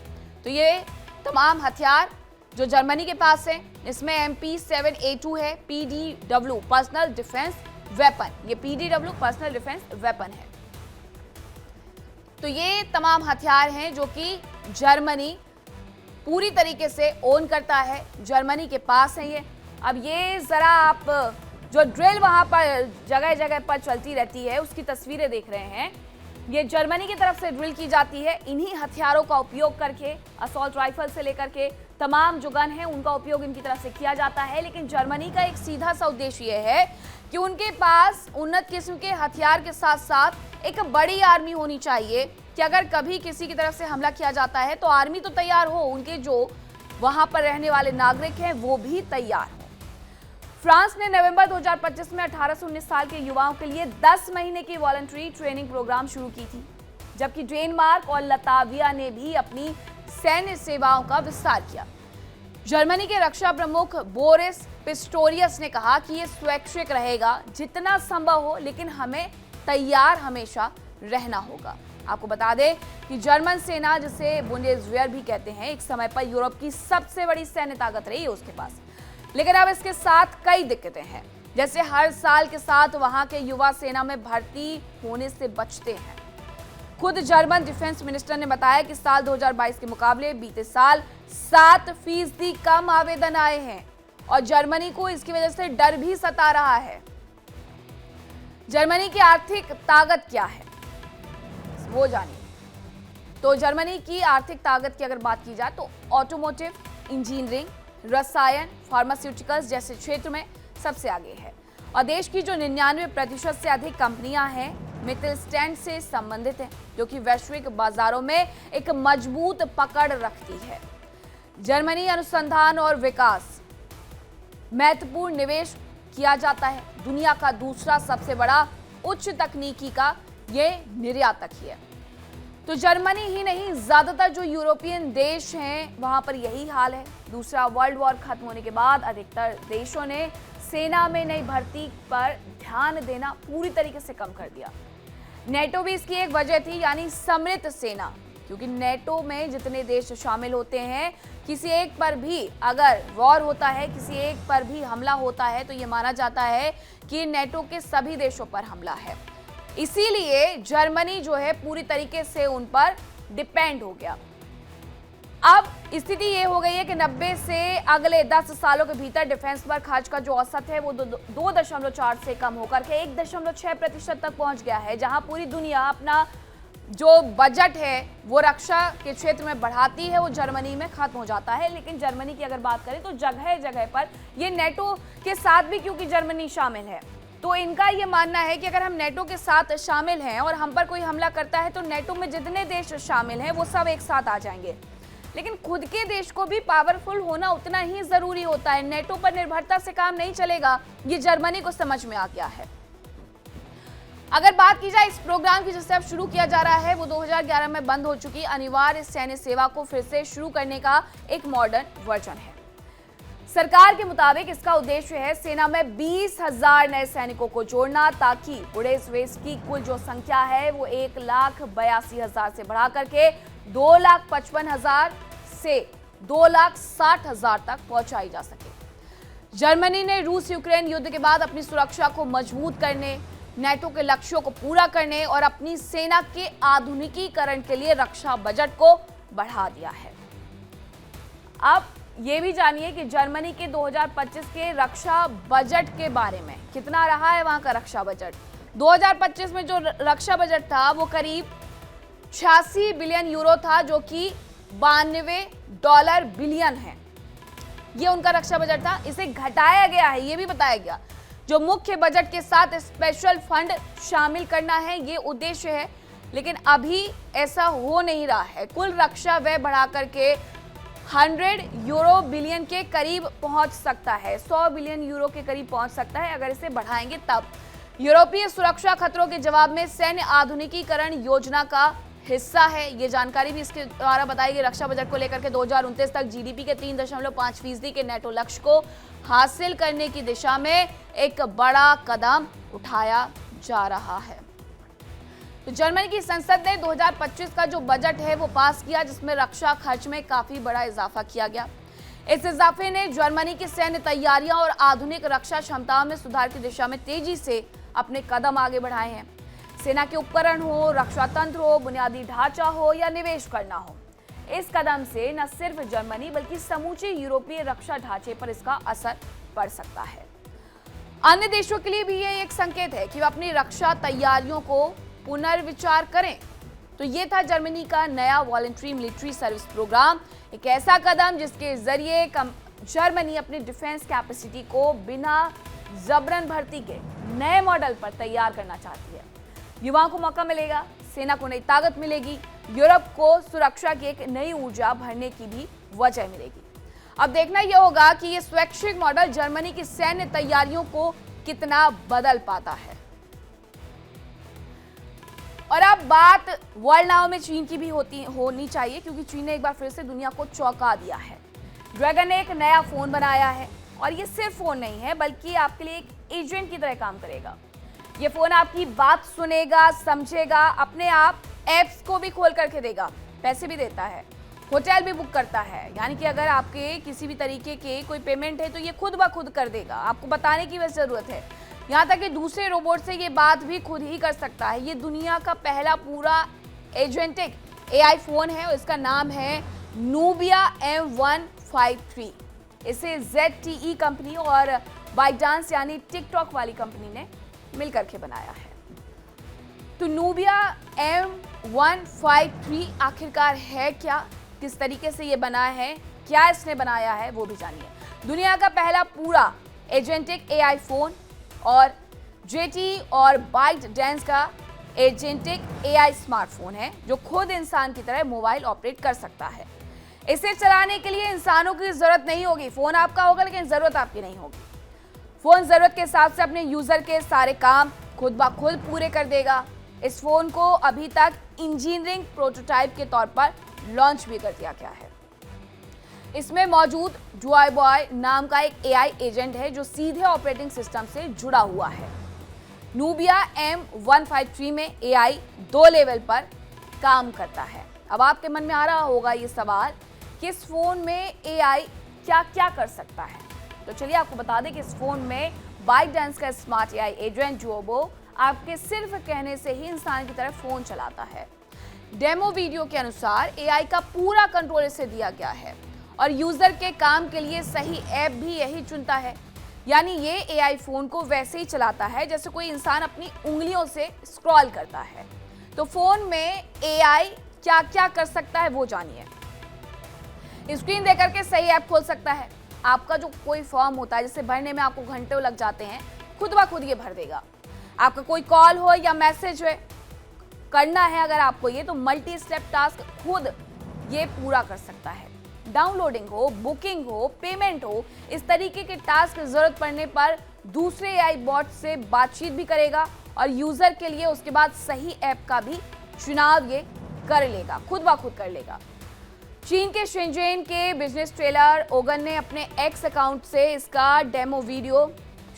तो ये तमाम हथियार जो जर्मनी के पास है। इसमें MP7A2 है, PDW पर्सनल डिफेंस वेपन, ये PDW पर्सनल डिफेंस वेपन है। तो ये तमाम हथियार हैं जो कि जर्मनी पूरी तरीके से ओन करता है, जर्मनी के पास है ये। अब ये जरा आप जो ड्रिल वहां पर जगह जगह पर चलती रहती है उसकी तस्वीरें देख रहे हैं, ये जर्मनी की तरफ से ड्रिल की जाती है। इन्हीं हथियारों का उपयोग करके असॉल्ट राइफल से लेकर के तमाम जो गन है उनका उपयोग इनकी तरफ से किया जाता है। लेकिन जर्मनी का एक सीधा सा उद्देश्य ये है कि उनके पास उन्नत किस्म के हथियार के साथ साथ एक बड़ी आर्मी होनी चाहिए कि अगर कभी किसी की तरफ से हमला किया जाता है तो आर्मी तो तैयार हो, उनके जो वहां पर रहने वाले नागरिक हैं वो भी तैयार हो। फ्रांस ने नवंबर 2025 में 18 से 19 साल के युवाओं के लिए 10 महीने की वॉलंटरी ट्रेनिंग प्रोग्राम शुरू की थी, जबकि डेनमार्क और लताविया ने भी अपनी सैन्य सेवाओं का विस्तार किया। जर्मनी के रक्षा प्रमुख बोरिस पिस्टोरियस ने कहा कि यह स्वैच्छिक रहेगा जितना संभव हो, लेकिन हमें तैयार हमेशा रहना होगा। आपको बता दें कि जर्मन सेना, जिसे बुंडेसवेयर भी कहते हैं, एक समय पर यूरोप की सबसे बड़ी सैन्य ताकत रही है उसके पास। लेकिन अब इसके साथ कई दिक्कतें हैं, जैसे हर साल के साथ वहां के युवा सेना में भर्ती होने से बचते हैं। खुद जर्मन डिफेंस मिनिस्टर ने बताया कि साल 2022 के मुकाबले बीते साल 7% कम आवेदन आए हैं और जर्मनी को इसकी वजह से डर भी सता रहा है। जर्मनी की आर्थिक ताकत क्या है वो जानिए। तो जर्मनी की आर्थिक ताकत की अगर बात की जाए तो ऑटोमोटिव, इंजीनियरिंग, रसायन, फार्मास्यूटिकल्स जैसे क्षेत्र में सबसे आगे है। और देश की जो 99% से अधिक कंपनियां हैं मित्telstand से संबंधित हैं, जो कि वैश्विक बाजारों में एक मजबूत पकड़ रखती है। जर्मनी अनुसंधान और विकास महत्वपूर्ण निवेश किया जाता है। दुनिया का दूसरा सबसे बड़ा उच्च तकनीकी का ये निर्यातक ही है। तो जर्मनी ही नहीं, ज्यादातर जो यूरोपियन देश हैं वहां पर यही हाल है। दूसरा वर्ल्ड वॉर खत्म होने के बाद अधिकतर देशों ने सेना में नई भर्ती पर ध्यान देना पूरी तरीके से कम कर दिया। नेटो भी इसकी एक वजह थी, यानी सम्मिलित सेना, क्योंकि नेटो में जितने देश शामिल होते हैं, किसी एक पर भी अगर वॉर होता है, किसी एक पर भी हमला होता है, तो ये माना जाता है कि नेटो के सभी देशों पर हमला है। इसीलिए जर्मनी जो है पूरी तरीके से उन पर डिपेंड हो गया। अब स्थिति ये हो गई है कि 90 से अगले 10 सालों के भीतर डिफेंस पर खर्च का जो औसत है वो 2.4 से कम होकर के 1.6% तक पहुंच गया है, जहां पूरी दुनिया अपना जो बजट है वो रक्षा के क्षेत्र में बढ़ाती है, वो जर्मनी में खत्म हो जाता है। लेकिन जर्मनी की अगर बात करें तो जगह जगह पर ये नेटो के साथ भी, क्योंकि जर्मनी शामिल है, तो इनका ये मानना है कि अगर हम नेटो के साथ शामिल हैं और हम पर कोई हमला करता है तो नेटो में जितने देश शामिल हैं वो सब एक साथ आ जाएंगे। लेकिन खुद के देश को भी पावरफुल होना उतना ही जरूरी होता है। नेटो पर निर्भरता से काम नहीं चलेगा, ये जर्मनी को समझ में आ गया है। अगर बात की जाए इस प्रोग्राम की जिससे अब शुरू किया जा रहा है, वो 2011 में बंद हो चुकी अनिवार्य सैन्य सेवा को फिर से शुरू करने का एक मॉडर्न वर्जन है। सरकार के मुताबिक इसका उद्देश्य है सेना में 20,000 नए सैनिकों को जोड़ना, ताकि बुढ़े स्वेस की कुल जो संख्या है वो 1,82,000 से बढ़ा करके 2,55,000 से 2,60,000 तक पहुंचाई जा सके। जर्मनी ने रूस यूक्रेन युद्ध के बाद अपनी सुरक्षा को मजबूत करने, नेटो के लक्ष्यों को पूरा करने और अपनी सेना के आधुनिकीकरण के लिए रक्षा बजट को बढ़ा दिया है। अब ये भी जानिए कि जर्मनी के 2025 के रक्षा बजट के बारे में कितना रहा है वहां का रक्षा बजट। 2025 में जो रक्षा बजट था वो करीब 86 बिलियन यूरो था, जो कि 92 बिलियन है। ये उनका रक्षा बजट था। इसे घटाया गया है, ये भी बताया गया। जो मुख्य बजट के साथ स्पेशल फंड शामिल करना है, ये उद्देश्य है, लेकिन अभी ऐसा हो नहीं रहा है। कुल रक्षा व्यय बढ़ा करके 100 बिलियन के करीब पहुंच सकता है, 100 बिलियन यूरो के करीब पहुंच सकता है अगर इसे बढ़ाएंगे तब। यूरोपीय सुरक्षा खतरों के जवाब में सैन्य आधुनिकीकरण योजना का हिस्सा है। ये जानकारी भी इसके द्वारा बताई गई। रक्षा बजट को लेकर के 2029 तक जीडीपी के 3.5% के नेटो लक्ष्य को हासिल करने की दिशा में एक बड़ा कदम उठाया जा रहा है। तो जर्मनी की संसद ने 2025 का जो बजट है वो पास किया, जिसमें रक्षा खर्च में काफी बड़ा इजाफा किया गया। इस इजाफे ने जर्मनी की सैन्य तैयारियां और आधुनिक रक्षा क्षमताओं में सुधार की दिशा में तेजी से अपने कदम आगे बढ़ाए हैं। सेना के उपकरण हो, रक्षा तंत्र हो, बुनियादी ढांचा हो या निवेश करना हो, इस कदम से न सिर्फ जर्मनी बल्कि समूचे यूरोपीय रक्षा ढांचे पर इसका असर पड़ सकता है। अन्य देशों के लिए भी ये एक संकेत है कि वे अपनी रक्षा तैयारियों को पुनर्विचार करें। तो ये था जर्मनी का नया वॉलंटरी मिलिट्री सर्विस प्रोग्राम, एक ऐसा कदम जिसके जरिए जर्मनी अपनी डिफेंस कैपेसिटी को बिना जबरन भर्ती के नए मॉडल पर तैयार करना चाहती है। युवाओं को मौका मिलेगा, सेना को नई ताकत मिलेगी, यूरोप को सुरक्षा की एक नई ऊर्जा भरने की भी वजह मिलेगी। अब देखना यह होगा कि ये स्वैच्छिक मॉडल जर्मनी की सैन्य तैयारियों को कितना बदल पाता है। और अब बात वर्ल्ड नाउ में चीन की भी होनी चाहिए, क्योंकि चीन ने एक बार फिर से दुनिया को चौंका दिया है। ड्रैगन ने एक नया फोन बनाया है, और ये सिर्फ फोन नहीं है बल्कि आपके लिए एक एजेंट की तरह काम करेगा। ये फोन आपकी बात सुनेगा, समझेगा, अपने आप एप्स को भी खोल करके देगा, पैसे भी देता है, होटल भी बुक करता है। यानी कि अगर आपके किसी भी तरीके के कोई पेमेंट है तो ये खुद ब खुद कर देगा, आपको बताने की वैसे जरूरत है। यहाँ तक कि दूसरे रोबोट से ये बात भी खुद ही कर सकता है। ये दुनिया का पहला पूरा एजेंटिक एआई फोन है और इसका नाम है नूबिया M153। इसे ZTE कंपनी और बाइटडांस यानी टिकटॉक वाली कंपनी ने मिलकर के बनाया है। तो नूबिया M153 आखिरकार है क्या, किस तरीके से ये बना है, क्या इसने बनाया है, वो भी जानिए। दुनिया का पहला पूरा एजेंटिक एआई फोन और जेटी और बाइट डांस का एजेंटिक एआई स्मार्टफोन है जो खुद इंसान की तरह मोबाइल ऑपरेट कर सकता है। इसे चलाने के लिए इंसानों की जरूरत नहीं होगी। फोन आपका होगा लेकिन जरूरत आपकी नहीं होगी। फोन जरूरत के हिसाब से अपने यूजर के सारे काम खुद ब खुद पूरे कर देगा। इस फोन को अभी तक इंजीनियरिंग प्रोटोटाइप के तौर पर लॉन्च भी कर दिया गया है। इसमें मौजूद जुआई बॉय नाम का एक एआई एजेंट है जो सीधे ऑपरेटिंग सिस्टम से जुड़ा हुआ है। नूबिया M153 में एआई 2 लेवल पर काम करता है। अब आपके मन में आ रहा होगा ये सवाल कि इस फोन में एआई क्या क्या कर सकता है। तो चलिए आपको बता दें कि इस फोन में बाइट डांस का स्मार्ट एआई एजेंट जोबो आपके सिर्फ कहने से ही इंसान की तरह फोन चलाता है। डेमो वीडियो के अनुसार एआई का पूरा कंट्रोल इसे दिया गया है और यूजर के काम के लिए सही ऐप भी यही चुनता है। यानी ये एआई फोन को वैसे ही चलाता है जैसे कोई इंसान अपनी उंगलियों से स्क्रॉल करता है। तो फोन में एआई क्या क्या कर सकता है वो जानिए। स्क्रीन देकर के सही ऐप खोल सकता है। आपका जो कोई फॉर्म होता है जिसे भरने में आपको घंटों लग जाते हैं, खुद ब खुद ये भर देगा। आपका कोई कॉल हो या मैसेज हो करना है अगर आपको ये, तो मल्टी स्टेप टास्क खुद ये पूरा कर सकता है। डाउनलोडिंग हो, बुकिंग हो, पेमेंट हो, इस तरीके के टास्क जरूरत पड़ने पर दूसरे एआई बॉट से बातचीत भी करेगा और यूजर के लिए उसके बाद सही ऐप का भी चुनाव ये कर लेगा, खुद ब खुद कर लेगा। चीन के शेंजेन के बिजनेस ट्रेलर ओगन ने अपने एक्स अकाउंट से इसका डेमो वीडियो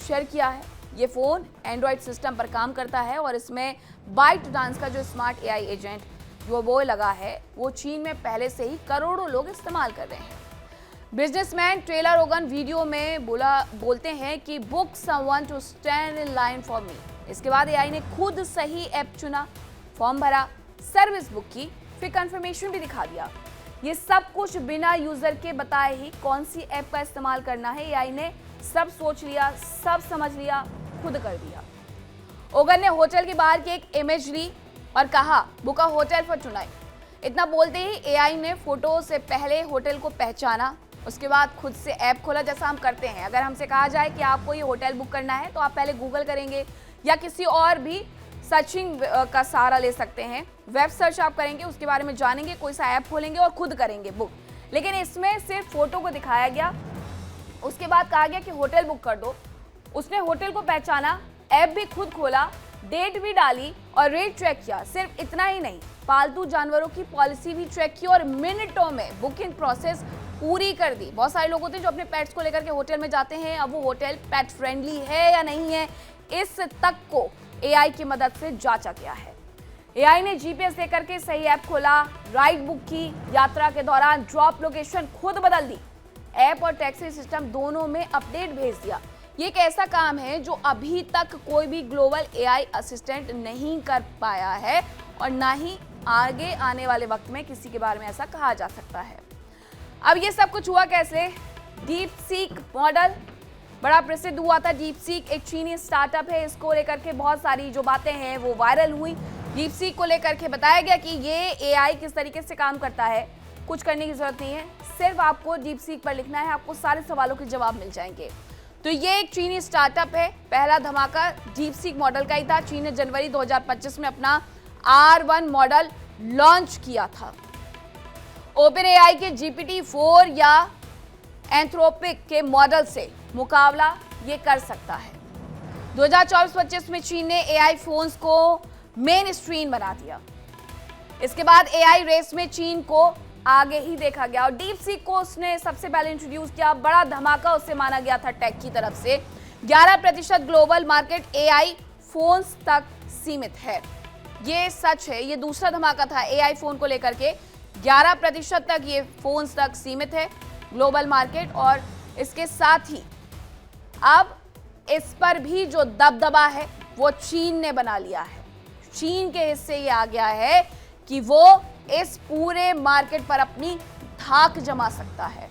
शेयर किया है। ये फोन एंड्रॉइड सिस्टम पर काम करता है और इसमें बाइट डांस का जो स्मार्ट एआई एजेंट जो वो लगा है वो चीन में पहले से ही करोड़ों लोग इस्तेमाल कर रहे हैं। बिजनेसमैन ट्रेलर ओगन वीडियो में बोलते हैं कि book someone to stand in line for me. इसके बाद एआई ने खुद सही ऐप चुना, फॉर्म भरा, सर्विस बुक की, फिर कंफर्मेशन भी दिखा दिया। ये सब कुछ बिना यूजर के बताए ही कौन सी ऐप का इस्तेमाल करना है एआई ने सब सोच लिया, सब समझ लिया, खुद कर दिया। ओगन ने होटल के बाहर की एक इमेज ली और कहा book a hotel for tonight. इतना बोलते ही एआई ने फोटो से पहले होटल को पहचाना, उसके बाद खुद से ऐप खोला जैसा हम करते हैं। अगर हमसे कहा जाए कि आपको ये होटल बुक करना है तो आप पहले गूगल करेंगे या किसी और भी सर्चिंग का सहारा ले सकते हैं। वेब सर्च आप करेंगे, उसके बारे में जानेंगे, कोई सा ऐप खोलेंगे और खुद करेंगे बुक। लेकिन इसमें सिर्फ फोटो को दिखाया गया, उसके बाद कहा गया कि होटल बुक कर दो। उसने होटल को पहचाना, ऐप भी खुद खोला, डेट भी डाली और रेट चेक किया। सिर्फ इतना ही नहीं, पालतू जानवरों की पॉलिसी भी चेक की और मिनटों में बुकिंग प्रोसेस पूरी कर दी। बहुत सारे लोग होते हैं जो अपने पेट्स को लेकर के होटल में जाते हैं, अब वो होटल पेट फ्रेंडली है या नहीं है, इस तक को एआई की मदद से जांचा गया है। एआई ने जीपीएस देकर के सही ऐप खोला, राइड बुक की, यात्रा के दौरान ड्रॉप लोकेशन खुद बदल दी, ऐप और टैक्सी सिस्टम दोनों में अपडेट भेज दिया। ये एक ऐसा काम है जो अभी तक कोई भी ग्लोबल एआई असिस्टेंट नहीं कर पाया है और ना ही आगे आने वाले वक्त में किसी के बारे में ऐसा कहा जा सकता है। अब ये सब कुछ हुआ कैसे? डीप सीक मॉडल बड़ा प्रसिद्ध हुआ था। डीप सीक एक चीनी स्टार्टअप है, इसको लेकर के बहुत सारी जो बातें हैं वो वायरल हुई। डीप सीक को लेकर के बताया गया कि ये एआई किस तरीके से काम करता है। कुछ करने की जरूरत नहीं है, सिर्फ आपको डीप सीक पर लिखना है, आपको सारे सवालों के जवाब मिल जाएंगे। तो ये एक चीनी स्टार्टअप है। पहला धमाका डीप सीक मॉडल का ही था। चीन ने जनवरी 2025 में अपना R1 मॉडल लॉन्च किया था। ओपन एआई के GPT-4 या एंथ्रोपिक के मॉडल से मुकाबला ये कर सकता है। 2024-25 में चीन ने एआई फोन्स को मेन स्ट्रीम बना दिया। इसके बाद एआई रेस में चीन को आगे ही देखा गया और डीप सीक को उसने सबसे पहले इंट्रोड्यूस किया। बड़ा धमाका उससे माना गया था टेक की तरफ से। 11% ग्लोबल मार्केट एआई फोन्स तक सीमित है। ये सच है, ये दूसरा धमाका था एआई फोन को लेकर के। 11% तक ये फोन्स तक सीमित है ग्लोबल मार्केट और इसके साथ ही अब इस पर भी जो दबदबा है वो चीन ने बना लिया है। चीन के हिस्से ये आ गया है कि वो इस पूरे मार्केट पर अपनी धाक जमा सकता है।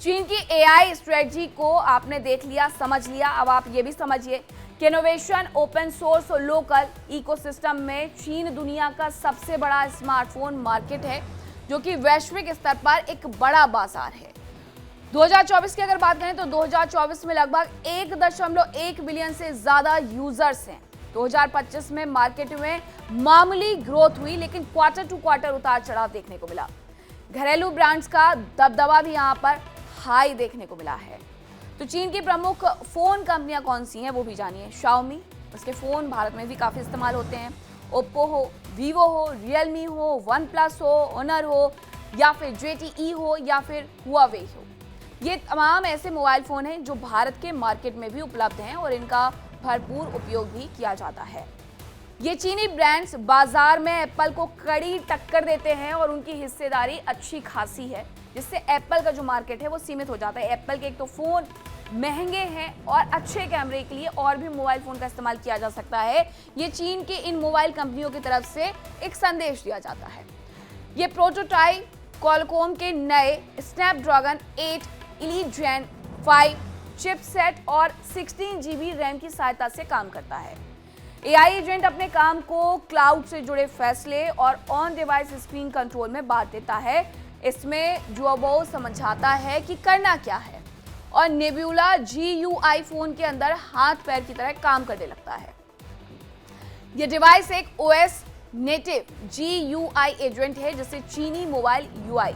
चीन की एआई स्ट्रेटजी को आपने देख लिया, समझ लिया। अब आप ये भी समझिए कि इनोवेशन, ओपन सोर्स और लोकल इकोसिस्टम में चीन दुनिया का सबसे बड़ा स्मार्टफोन मार्केट है जो कि वैश्विक स्तर पर एक बड़ा बाजार है। 2024 की अगर बात करें तो 2024 में लगभग 1.1 बिलियन से ज्यादा यूजर्स हैं। 2025 में मार्केट में मामूली ग्रोथ हुई, लेकिन क्वार्टर टू क्वार्टर उतार चढ़ाव देखने को मिला। घरेलू ब्रांड्स का दबदबा भी यहां पर हाई देखने को मिला है। तो चीन की प्रमुख फोन कंपनियां कौन सी हैं वो भी जानिए। शाओमी, उसके फोन भारत में भी काफी इस्तेमाल होते हैं। ओप्पो हो, वीवो हो, रियलमी हो, वन प्लस हो, ऑनर हो, या फिर ZTE हो, या फिर हुआवे हो, ये तमाम ऐसे मोबाइल फोन हैं जो भारत के मार्केट में भी उपलब्ध हैं और इनका भरपूर उपयोग भी किया जाता है। ये चीनी ब्रांड्स बाजार में एप्पल को कड़ी टक्कर देते हैं और उनकी हिस्सेदारी अच्छी खासी है, जिससे एप्पल का जो मार्केट है वो सीमित हो जाता है। एप्पल के एक तो फोन महंगे हैं और अच्छे कैमरे के लिए और भी मोबाइल फोन का इस्तेमाल किया जा सकता है। ये चीन के इन मोबाइल कंपनियों की तरफ से एक संदेश दिया जाता है। ये प्रोटोटाइप क्वालकॉम के नए स्नैपड्रैगन 8 एलीट जेन 5 चिपसेट और 16 GB रैम की सहायता से काम करता है। AI एजेंट अपने काम को क्लाउड से जुड़े फैसले और ऑन डिवाइस स्क्रीन कंट्रोल में बांट देता है। इसमें जुआबो समझाता है कि करना क्या है और नेबुला GUI फोन के अंदर हाथ पैर की तरह काम करने लगता है। यह डिवाइस एक OS नेटिव GUI एजेंट है, जिसे चीनी mobile UI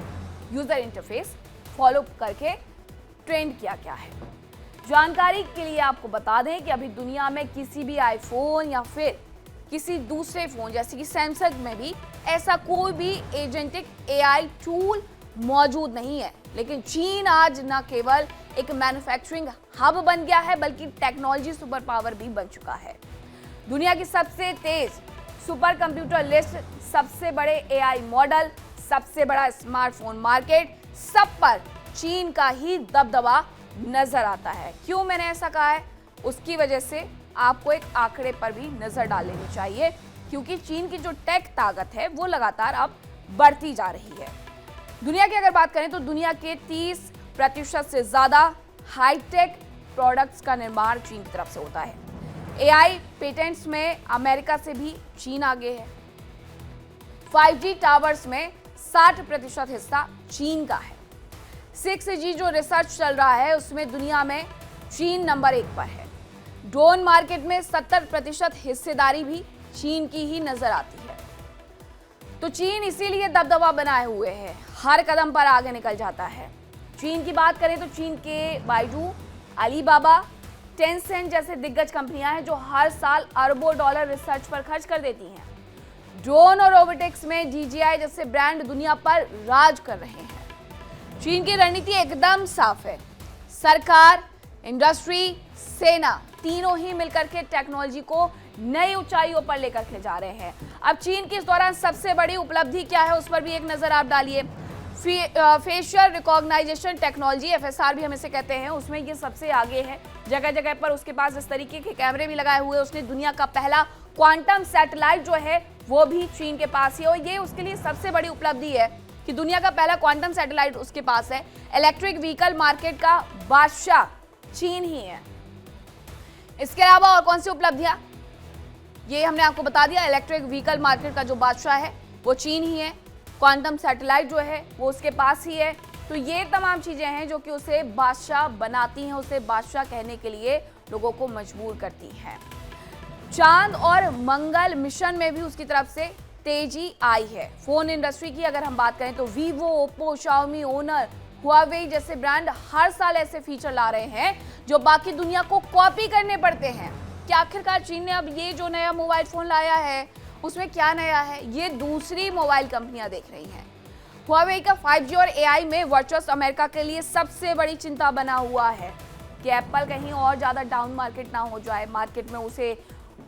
user interface follow करके ट्रेंड किया गया है। जानकारी के लिए आपको बता दें कि अभी दुनिया में किसी भी आईफोन या फिर किसी दूसरे फोन जैसे कि सैमसंग में भी ऐसा कोई भी एजेंटिक AI टूल मौजूद नहीं है। लेकिन चीन आज न केवल एक मैन्युफैक्चरिंग हब बन गया है, बल्कि टेक्नोलॉजी सुपर पावर भी बन चुका है। दुनिया की सबसे तेज सुपर कंप्यूटर लिस्ट, सबसे बड़े AI मॉडल, सबसे बड़ा स्मार्टफोन मार्केट, सब पर चीन का ही दबदबा नजर आता है। क्यों मैंने ऐसा कहा है? उसकी वजह से आपको एक आंकड़े पर भी नजर डाल लेनी चाहिए, क्योंकि चीन की जो टेक ताकत है वो लगातार अब बढ़ती जा रही है। दुनिया की अगर बात करें तो दुनिया के 30% से ज्यादा हाईटेक प्रोडक्ट्स का निर्माण चीन की तरफ से होता है। AI पेटेंट्स में अमेरिका से भी चीन आगे है। 5G टावर्स में 60% हिस्सा चीन का है। 6G जो रिसर्च चल रहा है उसमें दुनिया में चीन नंबर 1 पर है। ड्रोन मार्केट में 70% हिस्सेदारी भी चीन की ही नजर आती है। तो चीन इसीलिए दबदबा बनाए हुए है, हर कदम पर आगे निकल जाता है। चीन की बात करें तो चीन के बाइडू, अलीबाबा, टेंसेंट जैसे दिग्गज कंपनियां हैं जो हर साल अरबों डॉलर रिसर्च पर खर्च कर देती हैं। ड्रोन और रोबोटिक्स में DJI जैसे ब्रांड दुनिया पर राज कर रहे हैं। चीन की रणनीति एकदम साफ है। सरकार, इंडस्ट्री, सेना तीनों ही मिलकर के टेक्नोलॉजी को नई ऊंचाइयों पर लेकर के जा रहे हैं। अब चीन की इस दौरान सबसे बड़ी उपलब्धि क्या है उस पर भी एक नजर आप डालिए। फेशियल रिकॉग्नाइजेशन टेक्नोलॉजी, FSR भी हम इसे कहते हैं, उसमें ये सबसे आगे है। जगह जगह पर उसके पास इस तरीके के कैमरे भी लगाए हुए। उसने दुनिया का पहला क्वांटम सैटेलाइट जो है वो भी चीन के पास ही है, और ये उसके लिए सबसे बड़ी उपलब्धि है कि दुनिया का पहला क्वांटम सैटेलाइट उसके पास है। इलेक्ट्रिक व्हीकल मार्केट का बादशाह चीन ही है। इसके अलावा और कौन सी उपलब्धियां, ये हमने आपको बता दिया। इलेक्ट्रिक व्हीकल मार्केट का जो बादशाह है वो चीन ही है। क्वांटम सैटेलाइट जो है वो उसके पास ही है। तो ये तमाम चीजें हैं जो कि उसे बादशाह बनाती हैं, उसे बादशाह कहने के लिए लोगों को मजबूर करती हैं। चांद और मंगल मिशन में भी उसकी तरफ से तेजी आई है। फोन इंडस्ट्री की अगर हम बात करें तो Vivo, Oppo, Xiaomi, Honor, Huawei जैसे ब्रांड हर साल ऐसे फीचर ला रहे हैं जो बाकी दुनिया को कॉपी करने पड़ते हैं। कि आखिरकार चीन ने अब ये जो नया मोबाइल फोन लाया है उसमें क्या नया है, ये दूसरी मोबाइल कंपनियां देख रही हैं। हुआवे का 5G और AI में वर्चस्व अमेरिका के लिए सबसे बड़ी चिंता बना हुआ है कि एप्पल कहीं और ज्यादा डाउन मार्केट ना हो जाए, मार्केट में उसे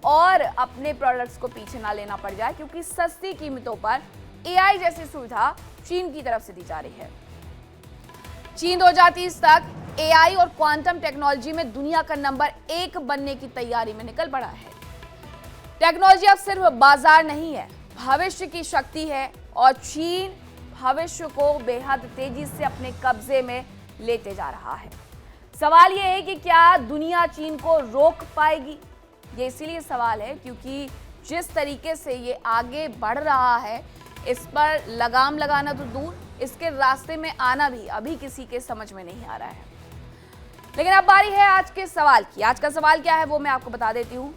और अपने प्रोडक्ट्स को पीछे ना लेना पड़ जाए, क्योंकि सस्ती कीमतों पर AI जैसी सुविधा चीन की तरफ से दी जा रही है। चीन 2030 तक AI और क्वांटम टेक्नोलॉजी में दुनिया का नंबर 1 बनने की तैयारी में निकल पड़ा है। टेक्नोलॉजी अब सिर्फ बाजार नहीं है, भविष्य की शक्ति है, और चीन भविष्य को बेहद तेजी से अपने कब्जे में लेते जा रहा है। सवाल यह है कि क्या दुनिया चीन को रोक पाएगी? ये इसीलिए सवाल है क्योंकि जिस तरीके से ये आगे बढ़ रहा है इस पर लगाम लगाना तो दूर, इसके रास्ते में आना भी अभी किसी के समझ में नहीं आ रहा है। लेकिन अब बारी है आज के सवाल की। आज का सवाल क्या है वो मैं आपको बता देती हूँ।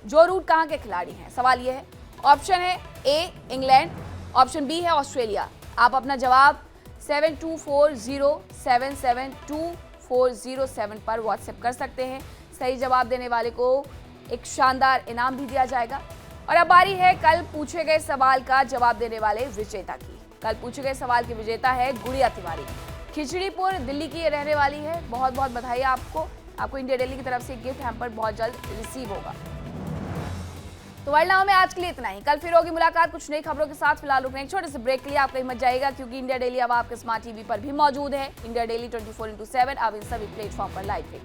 जो रूट कहाँ के खिलाड़ी हैं, सवाल ये है। ऑप्शन है ए इंग्लैंड, ऑप्शन बी है ऑस्ट्रेलिया। आप अपना जवाब 7240772407 पर व्हाट्सएप कर सकते हैं। सही जवाब देने वाले को एक शानदार इनाम भी दिया जाएगा। और अब बारी है कल पूछे गए सवाल का जवाब देने वाले विजेता की। कल पूछे गए सवाल की विजेता है गुड़िया तिवारी, खिचड़ीपुर दिल्ली की ये रहने वाली है। बहुत बहुत बधाई आपको इंडिया डेली की तरफ से गिफ्ट हैम्पर बहुत जल्द रिसीव होगा। तो वर्ल्ड नाउ में आज के लिए इतना ही। कल फिर होगी मुलाकात कुछ नई खबरों के साथ। फिलहाल रुकने एक छोटे से ब्रेक के लिए। आप कहीं मत जाइएगा क्योंकि इंडिया डेली अब आपके स्मार्ट टीवी पर भी मौजूद है। इंडिया डेली 24/7 अब इन सभी प्लेटफॉर्म पर लाइव है।